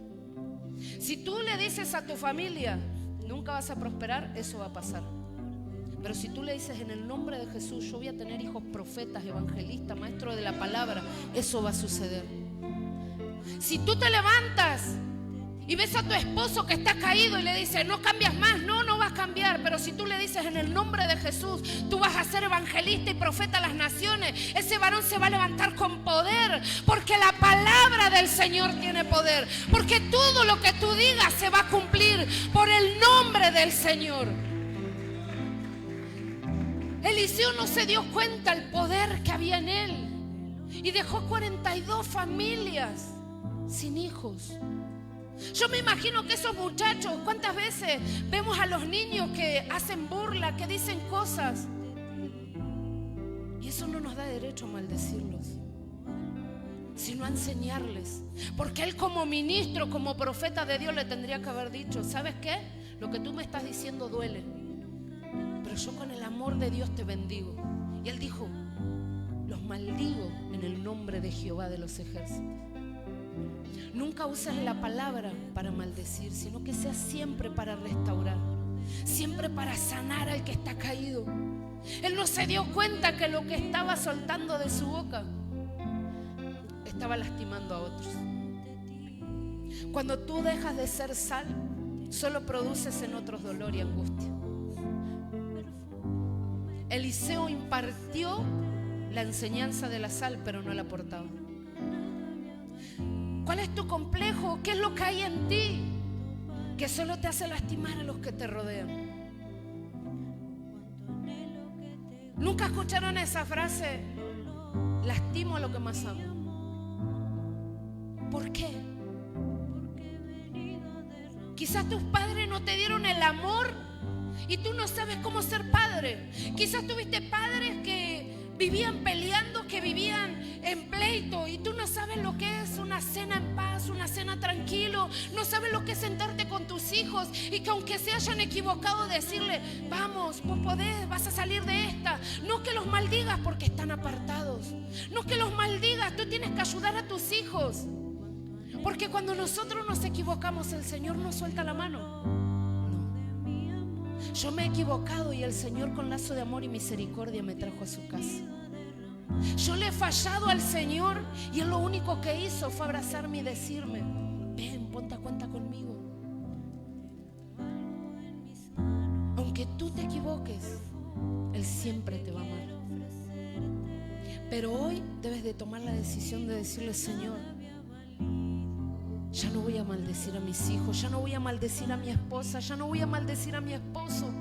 Si tú le dices a tu familia, nunca vas a prosperar, eso va a pasar. Pero si tú le dices, en el nombre de Jesús, yo voy a tener hijos profetas, evangelistas, maestros de la palabra, eso va a suceder. Si tú te levantas y ves a tu esposo que está caído y le dices, no cambias más, no vas a cambiar. Pero si tú le dices, en el nombre de Jesús, tú vas a ser evangelista y profeta a las naciones, ese varón se va a levantar con poder, porque la palabra del Señor tiene poder, porque todo lo que tú digas se va a cumplir por el nombre del Señor. Eliseo no se dio cuenta el poder que había en él y dejó 42 familias sin hijos. Yo me imagino que esos muchachos, ¿cuántas veces vemos a los niños que hacen burla, que dicen cosas? Y eso no nos da derecho a maldecirlos, sino a enseñarles. Porque él, como ministro, como profeta de Dios, le tendría que haber dicho, ¿sabes qué? Lo que tú me estás diciendo duele, pero yo con el amor de Dios te bendigo. Y él dijo, los maldigo en el nombre de Jehová de los ejércitos. Nunca uses la palabra para maldecir, sino que sea siempre para restaurar, siempre para sanar al que está caído. Él no se dio cuenta que lo que estaba soltando de su boca estaba lastimando a otros. Cuando tú dejas de ser sal, solo produces en otros dolor y angustia. Eliseo impartió la enseñanza de la sal, pero no la portaba. ¿Cuál es tu complejo? ¿Qué es lo que hay en ti que solo te hace lastimar a los que te rodean? ¿Nunca escucharon esa frase? Lastimo a lo que más amo. ¿Por qué? Quizás tus padres no te dieron el amor y tú no sabes cómo ser padre. Quizás tuviste padres que vivían peleando, que vivían en pleito, y tú no sabes lo que es una cena en paz, una cena tranquilo. No sabes lo que es sentarte con tus hijos y que aunque se hayan equivocado, decirle, vamos, vos podés, vas a salir de esta. No que los maldigas porque están apartados, no que los maldigas, tú tienes que ayudar a tus hijos, porque cuando nosotros nos equivocamos, el Señor nos suelta la mano. Yo me he equivocado y el Señor, con lazo de amor y misericordia, me trajo a su casa. Yo le he fallado al Señor y Él lo único que hizo fue abrazarme y decirme, ven, ponte a cuenta conmigo. Aunque tú te equivoques, Él siempre te va a amar. Pero hoy debes de tomar la decisión de decirle, Señor, ya no voy a maldecir a mis hijos, ya no voy a maldecir a mi esposa, ya no voy a maldecir a mi esposo,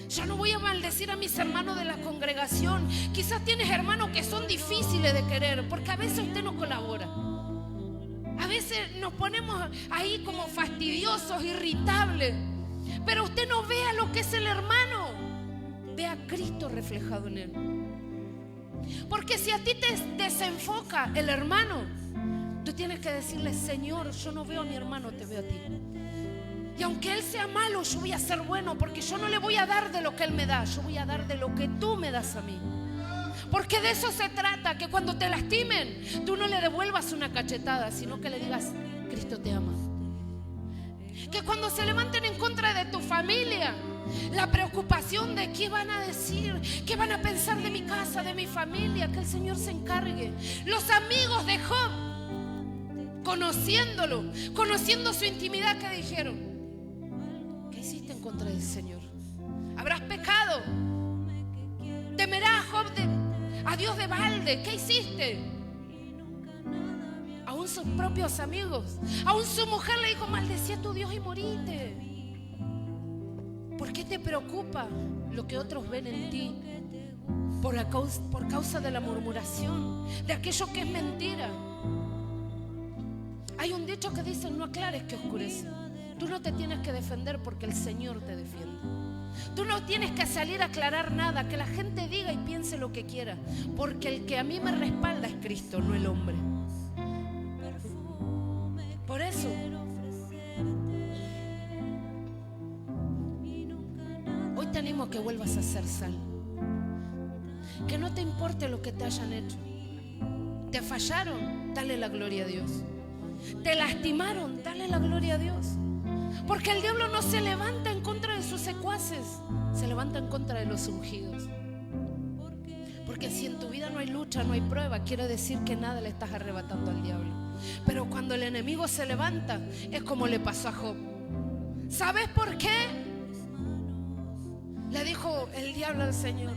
ya no voy a maldecir a mis hermanos de la congregación. Quizás tienes hermanos que son difíciles de querer, porque a veces usted no colabora. A veces nos ponemos ahí como fastidiosos, irritables, pero usted no vea lo que es el hermano, ve a Cristo reflejado en él. Porque si a ti te desenfoca el hermano, tú tienes que decirle: Señor, yo no veo a mi hermano, te veo a ti. Y aunque él sea malo, yo voy a ser bueno, porque yo no le voy a dar de lo que él me da, yo voy a dar de lo que tú me das a mí. Porque de eso se trata, que cuando te lastimen, tú no le devuelvas una cachetada, sino que le digas: Cristo te ama. Que cuando se levanten en contra de tu familia, la preocupación de qué van a decir, qué van a pensar de mi casa, de mi familia, que el Señor se encargue. Los amigos de Job, conociéndolo, conociendo su intimidad, ¿qué dijeron? ¿Qué hiciste en contra del Señor? ¿Habrás pecado? ¿Temerá Job a Dios de balde? ¿Qué hiciste? Aún sus propios amigos, aún su mujer le dijo: maldecí a tu Dios y morite. ¿Por qué te preocupa lo que otros ven en ti? Por causa de la murmuración, de aquello que es mentira. Hay un dicho que dice: no aclares que oscurece. Tú no te tienes que defender, porque el Señor te defiende. Tú no tienes que salir a aclarar nada, que la gente diga y piense lo que quiera, porque el que a mí me respalda es Cristo, no el hombre. Por eso, hoy te animo a que vuelvas a ser sal. Que no te importe lo que te hayan hecho. Te fallaron, dale la gloria a Dios. Te lastimaron, dale la gloria a Dios. Porque el diablo no se levanta en contra de sus secuaces, se levanta en contra de los ungidos. Porque si en tu vida no hay lucha, no hay prueba, quiere decir que nada le estás arrebatando al diablo. Pero cuando el enemigo se levanta, es como le pasó a Job. ¿Sabes por qué? Le dijo el diablo al Señor: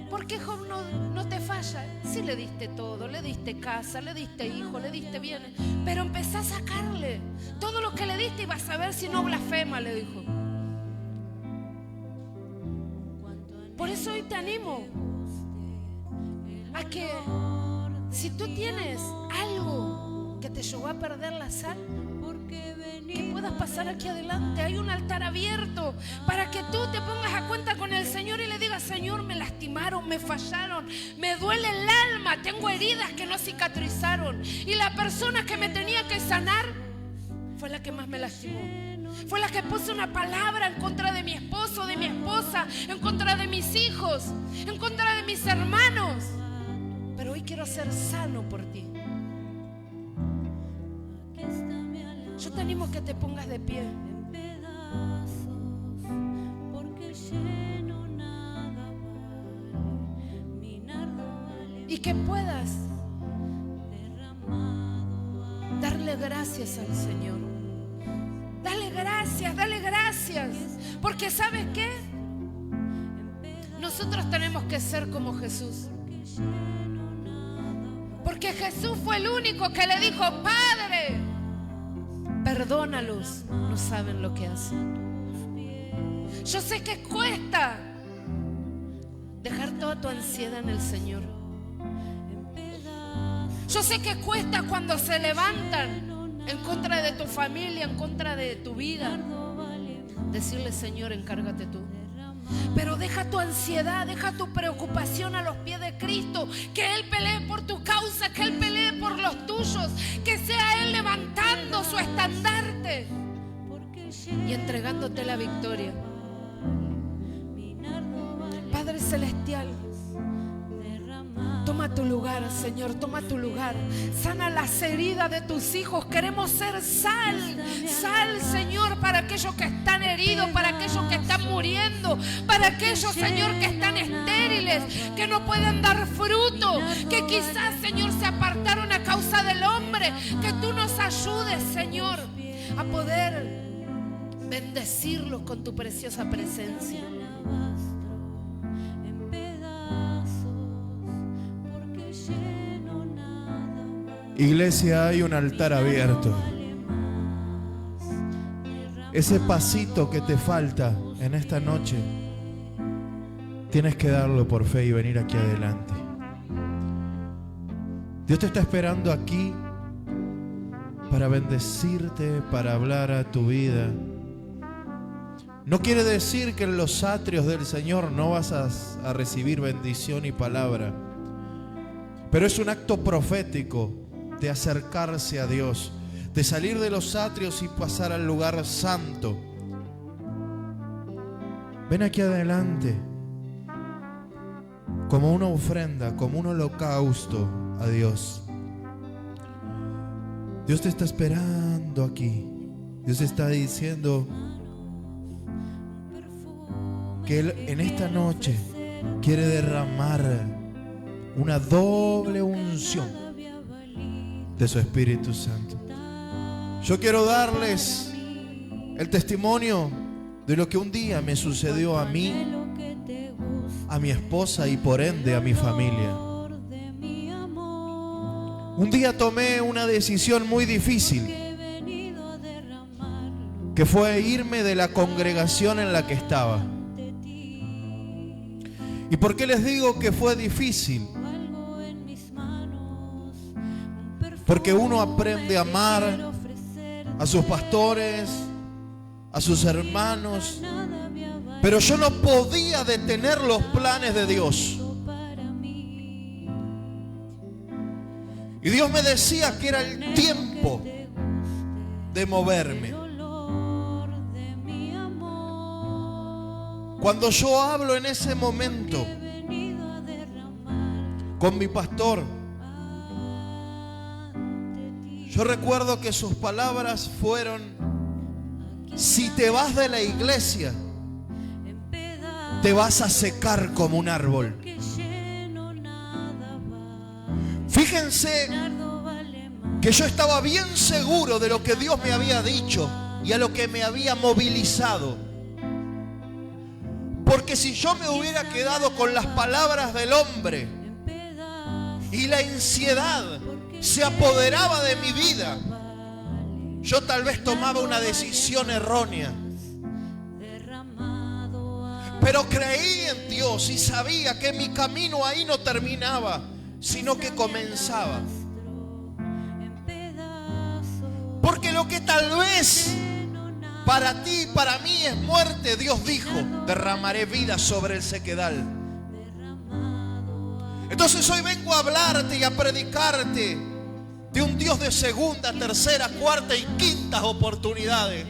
¿por qué Job no te falla? Si le diste todo, le diste casa, le diste hijo, le diste bienes, pero empecé a sacarle todo lo que le diste y vas a ver si no blasfema, le dijo. Por eso hoy te animo a que si tú tienes algo que te llevó a perder la sal, que puedas pasar aquí adelante. Hay un altar abierto para que tú te pongas a cuenta con el Señor y le digas: Señor, me lastimaron, me fallaron, me duele el alma, tengo heridas que no cicatrizaron, y la persona que me tenía que sanar fue la que más me lastimó. Fue la que puso una palabra en contra de mi esposo, de mi esposa, en contra de mis hijos, en contra de mis hermanos. Pero hoy quiero ser sano por ti. Yo te animo a que te pongas de pie y que puedas darle gracias al Señor. Dale gracias, porque ¿sabes qué? Nosotros tenemos que ser como Jesús, porque Jesús fue el único que le dijo: Padre, perdónalos, no saben lo que hacen. Yo sé que cuesta dejar toda tu ansiedad en el Señor. Yo sé que cuesta cuando se levantan en contra de tu familia, en contra de tu vida, decirle: Señor, encárgate tú. Pero deja tu ansiedad, deja tu preocupación a los pies de Cristo. Que Él pelee por tu causa, que Él pelee por los tuyos, que sea Él levantando su estandarte y entregándote la victoria. Padre Celestial, toma tu lugar, Señor, toma tu lugar. Sana las heridas de tus hijos. Queremos ser sal, Señor, para aquellos que están heridos, para aquellos que están muriendo, para aquellos, Señor, que están estériles, que no pueden dar fruto, que quizás, Señor, se apartaron a causa del hombre. Que tú nos ayudes, Señor, a poder bendecirlos con tu preciosa presencia. Iglesia, hay un altar abierto. Ese pasito que te falta en esta noche, tienes que darlo por fe y venir aquí adelante. Dios te está esperando aquí para bendecirte, para hablar a tu vida. No quiere decir que en los atrios del Señor no vas a recibir bendición y palabra, pero es un acto profético de acercarse a Dios, de salir de los atrios y pasar al lugar santo. Ven aquí adelante como una ofrenda, como un holocausto a Dios. Dios te está esperando aquí. Dios está diciendo que Él en esta noche quiere derramar una doble unción de su Espíritu Santo. Yo quiero darles el testimonio de lo que un día me sucedió a mí, a mi esposa y por ende a mi familia. Un día tomé una decisión muy difícil, que fue irme de la congregación en la que estaba. ¿Y por qué les digo que fue difícil? Porque uno aprende a amar a sus pastores, a sus hermanos, pero yo no podía detener los planes de Dios. Y Dios me decía que era el tiempo de moverme. Cuando yo hablo en ese momento con mi pastor, yo recuerdo que sus palabras fueron: si te vas de la iglesia, te vas a secar como un árbol. Fíjense que yo estaba bien seguro de lo que Dios me había dicho y a lo que me había movilizado. Porque si yo me hubiera quedado con las palabras del hombre y la ansiedad se apoderaba de mi vida, yo tal vez tomaba una decisión errónea. Pero creí en Dios y sabía que mi camino ahí no terminaba, sino que comenzaba. Porque lo que tal vez para ti y para mí es muerte, Dios dijo: derramaré vida sobre el sequedal. Entonces hoy vengo a hablarte y a predicarte de un Dios de segunda, tercera, cuarta y quintas oportunidades.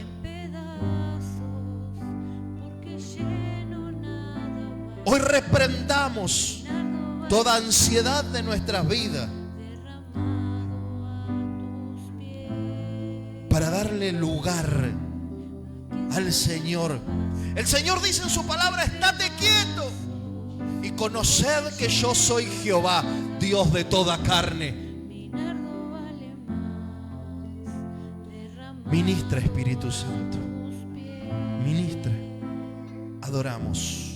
Hoy reprendamos toda ansiedad de nuestras vidas para darle lugar al Señor. El Señor dice en su palabra: estate quieto y conoced que yo soy Jehová, Dios de toda carne. Ministra, Espíritu Santo, ministra. Adoramos.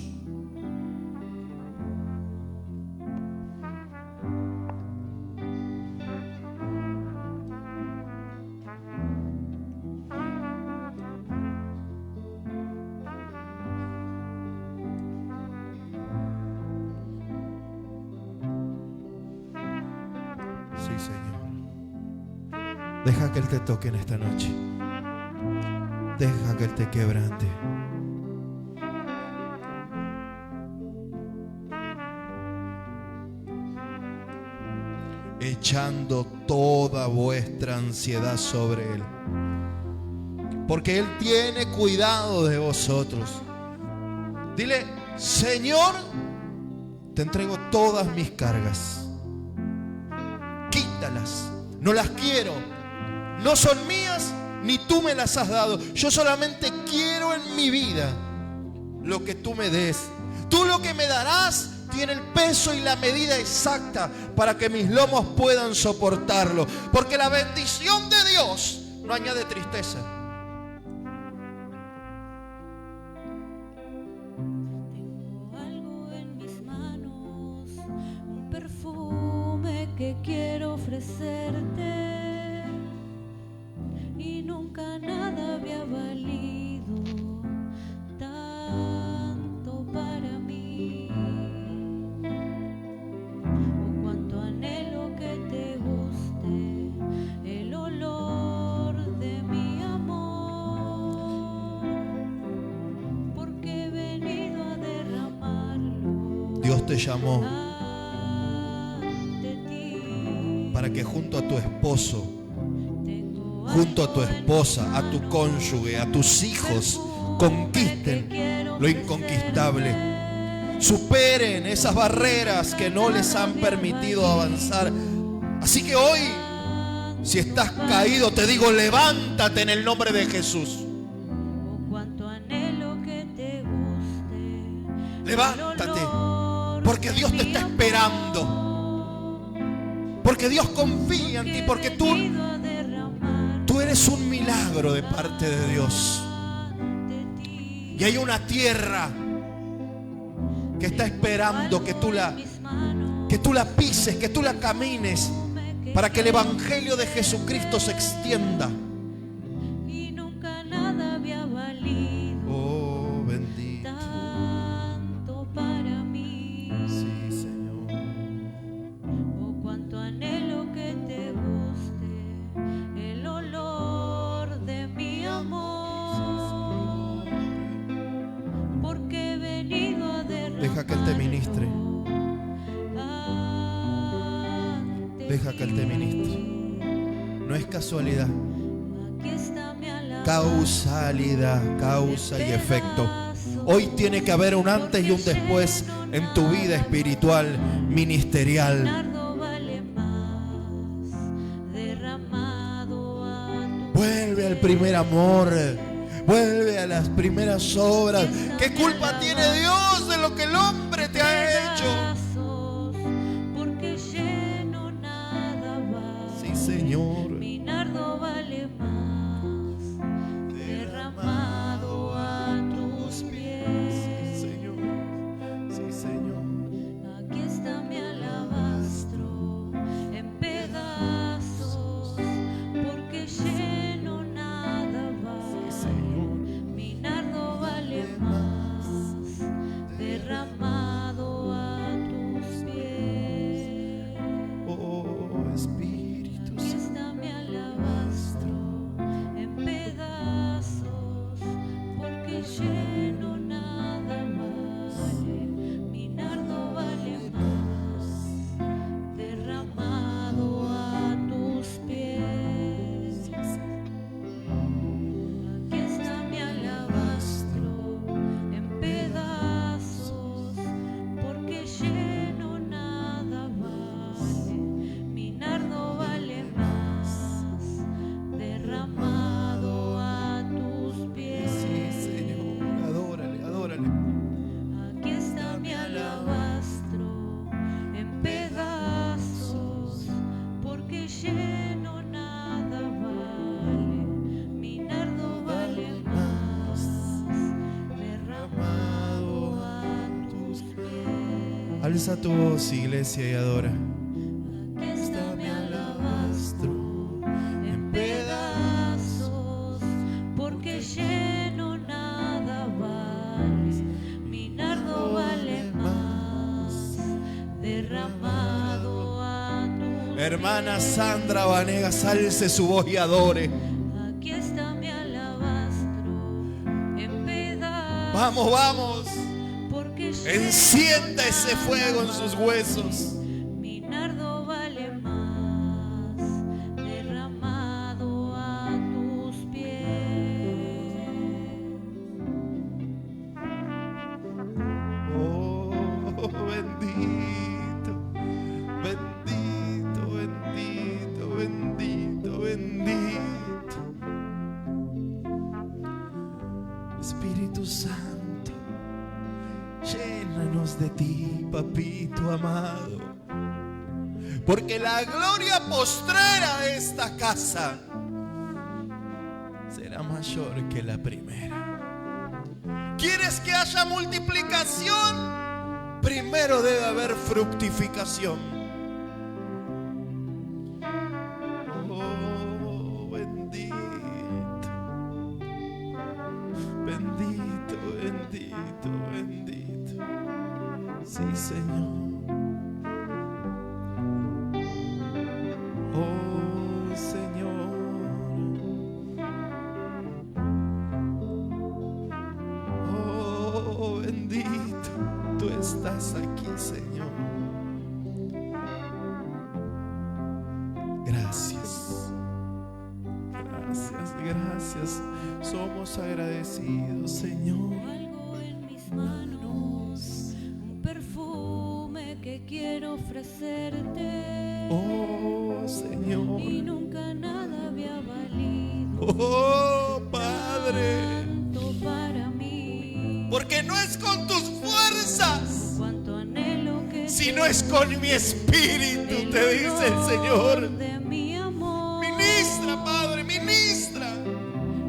Sí, Señor. Deja que Él te toque en esta noche. Deja que Él te quebrante. Echando toda vuestra ansiedad sobre Él, porque Él tiene cuidado de vosotros. Dile: Señor, te entrego todas mis cargas. Quítalas, no las quiero, no son mías, ni tú me las has dado. Yo solamente quiero en mi vida lo que tú me des. Tú lo que me darás tiene el peso y la medida exacta para que mis lomos puedan soportarlo. Porque la bendición de Dios no añade tristeza. Tengo algo en mis manos, un perfume que quiero ofrecerte, y nunca nada había valido tanto para mí. Oh, cuánto anhelo que te guste el olor de mi amor, porque he venido a derramarlo. Dios te llamó para que junto a tu esposo, junto a tu esposa, a tu cónyuge, a tus hijos, conquisten lo inconquistable. Superen esas barreras que no les han permitido avanzar. Así que hoy, si estás caído, te digo, levántate en el nombre de Jesús. Levántate, porque Dios te está esperando. Porque Dios confía en ti, porque tú eres un milagro de parte de Dios. Y hay una tierra que está esperando que tú la pises, que tú la camines, para que el evangelio de Jesucristo se extienda. Y nunca nada había valido Oh, bendito. tanto para mí. Sí, Señor. Oh, cuánto anhelo que te guste el olor de mi amor, porque he venido a derramar. Deja que Él te ministre. Deja que Él te ministre. No es casualidad. Aquí está mi alabanza. Causalidad, causa y efecto. Hoy tiene que haber un antes y un después en tu vida espiritual, ministerial. Nardo vale más derramado a tu Vuelve al primer amor. Vuelve a las primeras obras. ¿Qué culpa tiene Dios de lo que el hombre te ha hecho? pedazos, porque lleno nada va. Sí, Señor. Mi nardo vale más derramado a tus pies. Señor. Sí, Señor. Aquí está mi alabastro en pedazos, porque lleno nada va. Mi nardo vale más derramado a tus pies. Oh, Espíritu Aquí Santo. está mi alabastro en pedazos, porque lleno nada vale. Mi nardo vale más derramado a tus pies. Aquí está mi alabastro en pedazos, porque lleno nada vale. Mi nardo vale más derramado a tus pies. Sí, Señor. Adórale, adórale. Aquí está mi alabastro en pedazos, porque lleno nada vale. Mi nardo vale más derramado a tus pies. Alza tu voz, iglesia, y adora. Aquí está mi alabastro en pedazos, porque lleno nada vale. Mi nardo vale más derramado a tus Hermana Sandra Vanegas, alce su voz y adore. Aquí está mi alabastro en pedazos. Vamos, vamos. Porque Encienda ese fuego en sus huesos. mi nardo vale más derramado a tus pies. Oh, bendito, bendito, bendito, bendito, bendito. Espíritu Santo, llénanos de ti, papito amado. Porque la gloria postrera de esta casa será mayor que la primera. ¿Quieres que haya multiplicación? Primero debe haber fructificación. Oh, bendito, bendito, bendito, bendito. Sí, Señor. Oh, Señor. Oh, bendito, tú estás aquí, Señor. Gracias. Gracias, gracias. Somos agradecidos, Señor. Algo en mis manos, un perfume que quiero ofrecerte. Oh, Señor. Y nunca nada había valido Oh, Padre. tanto para mí. Porque no es con tus fuerzas, Cuánto anhelo que sino es con mi espíritu, te dice el Señor. de mi amor. Ministra, Padre, ministra.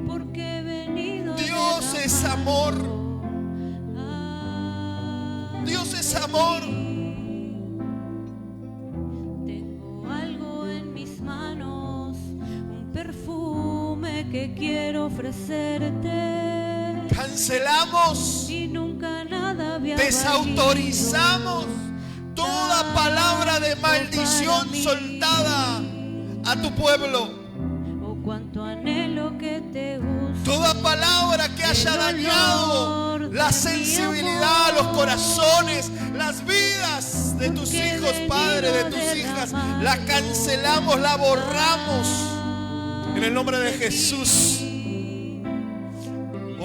Porque he venido a Dios es amor. Dios es amor. Tengo algo en mis manos, un perfume que quiero ofrecerte. Cancelamos, Y nunca nada había desautorizamos toda palabra de maldición soltada a tu pueblo. valido. Oh, cuánto anhelo que te guste. Toda palabra que haya dañado la sensibilidad, los corazones, las vidas de tus hijos, Padre, de tus hijas, la cancelamos, la borramos en el nombre de Jesús.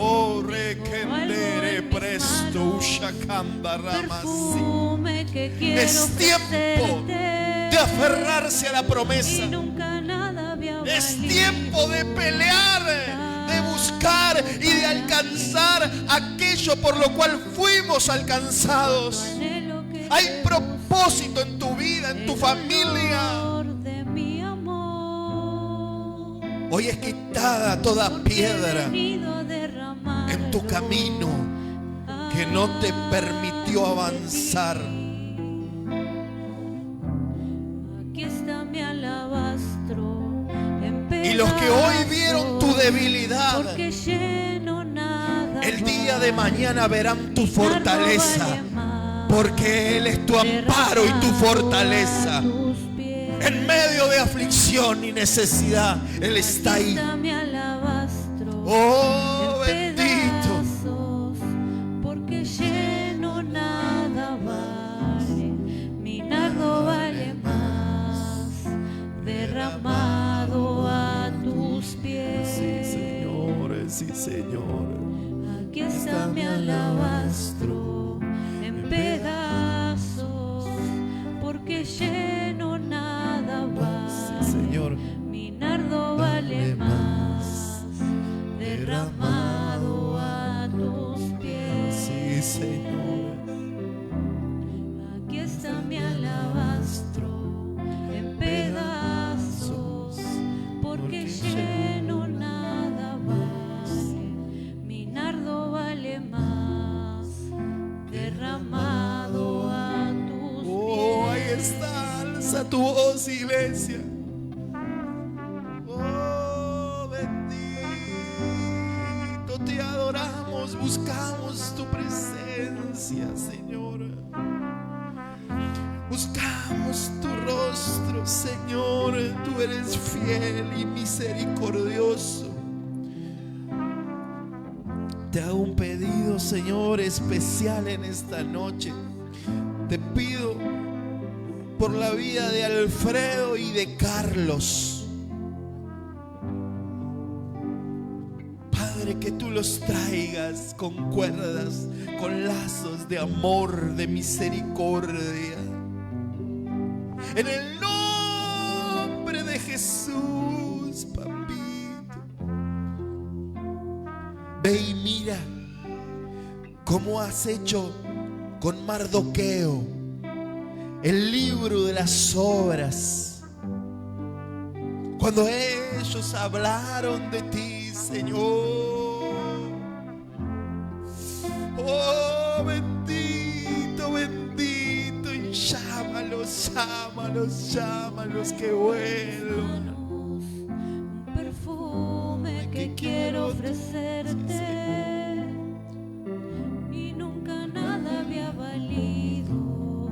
Oh, rekendere presto ushakamba ramasi. Perfume que quiero Es tiempo ofrecerte. de aferrarse a la promesa. Y nunca nada había Es valido. tiempo de pelear, de buscar y de alcanzar aquello por lo cual fuimos alcanzados. Anhelo que Hay te propósito en tu vida, en tu familia. olor de mi amor. Hoy es quitada toda piedra He venido a derramarlo. en tu camino que no te permitió avanzar. Aquí está mi alabastro en Y los que hoy vieron tu pedazos, debilidad, porque lleno nada el día de vale. mañana verán tu Mi carro fortaleza, vale más. porque Él es tu amparo y tu fortaleza. A tus pies. En medio de aflicción y necesidad, Él está Aquí ahí. está mi alabastro Oh, en bendito. pedazos, porque lleno nada vale. Mi nardo vale más, derramado a tus pies. Sí, Señor. Aquí está mi alabastro en pedazos, porque lleno nada vale. Sí, Señor. Mi nardo vale más, derramado a tus pies. Sí, Señor. Aquí está mi alabastro en pedazos, porque lleno nada vale. Mi nardo vale más, derramado a tus Oh, ahí pies. está. Alza tu voz, iglesia. Oh, bendito. Te adoramos. Buscamos tu presencia, Señor. Buscamos tu rostro, Señor. Tú eres fiel y misericordioso. Te hago un pedido, Señor, especial en esta noche. Te pido por la vida de Alfredo y de Carlos. Padre, que tú los traigas con cuerdas, con lazos de amor, de misericordia. En el nombre de Jesús, papito. Ve y mira cómo has hecho con Mardoqueo el libro de las obras. Cuando ellos hablaron de ti, Señor. Oh, bendito, bendito. Y llámalos, llámalos, llámalos que vuelvan. Un perfume que quiero ofrecerte, y nunca nada había valido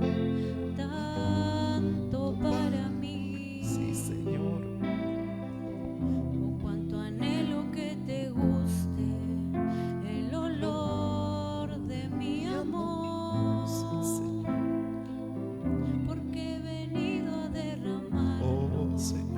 tanto para mí. Sí, Señor. Oh, cuánto anhelo que te guste el olor de mi amor, porque he venido a derramar Oh, Señor.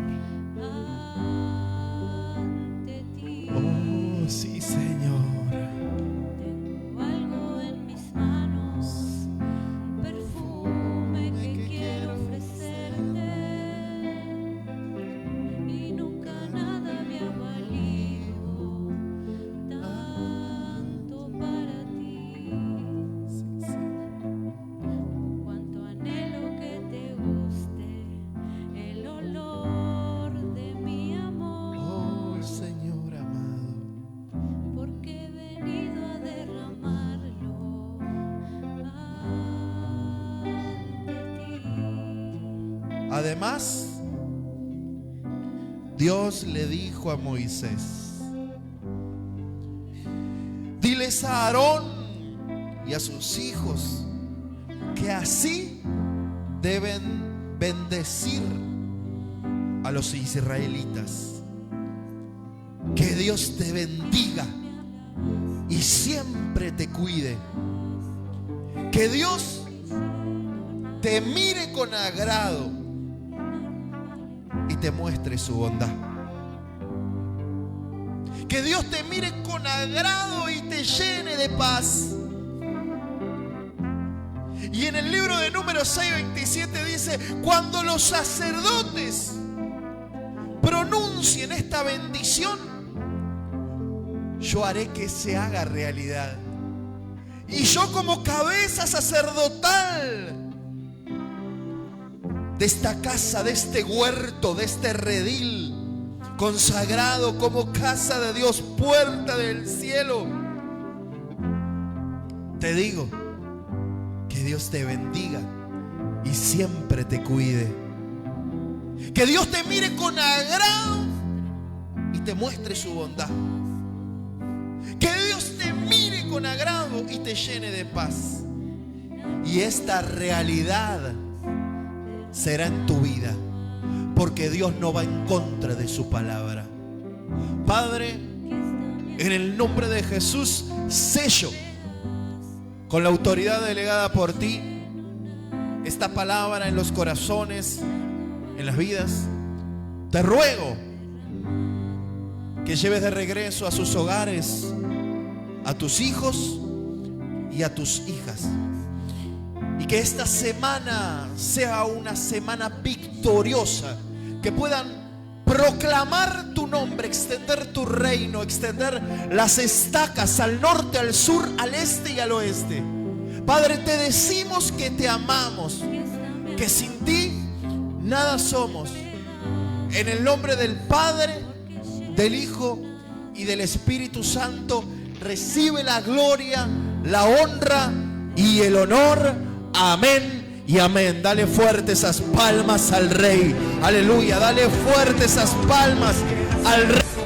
Además, Dios le dijo a Moisés: diles a Aarón y a sus hijos que así deben bendecir a los israelitas. Que Dios te bendiga y siempre te cuide. Que Dios te mire con agrado y te muestre su bondad. Que Dios te mire con agrado y te llene de paz. Y en el libro de Números 6:27 dice: cuando los sacerdotes pronuncien esta bendición, yo haré que se haga realidad. Y yo, como cabeza sacerdotal de esta casa, de este huerto, de este redil consagrado como casa de Dios, puerta del cielo, te digo que Dios te bendiga y siempre te cuide. Que Dios te mire con agrado y te muestre su bondad. Que Dios te mire con agrado y te llene de paz. Y esta realidad será en tu vida, porque Dios no va en contra de su palabra. Padre, en el nombre de Jesús, sello con la autoridad delegada por ti esta palabra en los corazones, en las vidas. Te ruego que lleves de regreso a sus hogares a tus hijos y a tus hijas, y que esta semana sea una semana victoriosa, que puedan proclamar tu nombre, extender tu reino, extender las estacas al norte, al sur, al este y al oeste. Padre, te decimos que te amamos, que sin ti nada somos. En el nombre del Padre, del Hijo y del Espíritu Santo, recibe la gloria, la honra y el honor. Amén y amén. Dale fuerte esas palmas al Rey. Aleluya. Dale fuerte esas palmas al Rey.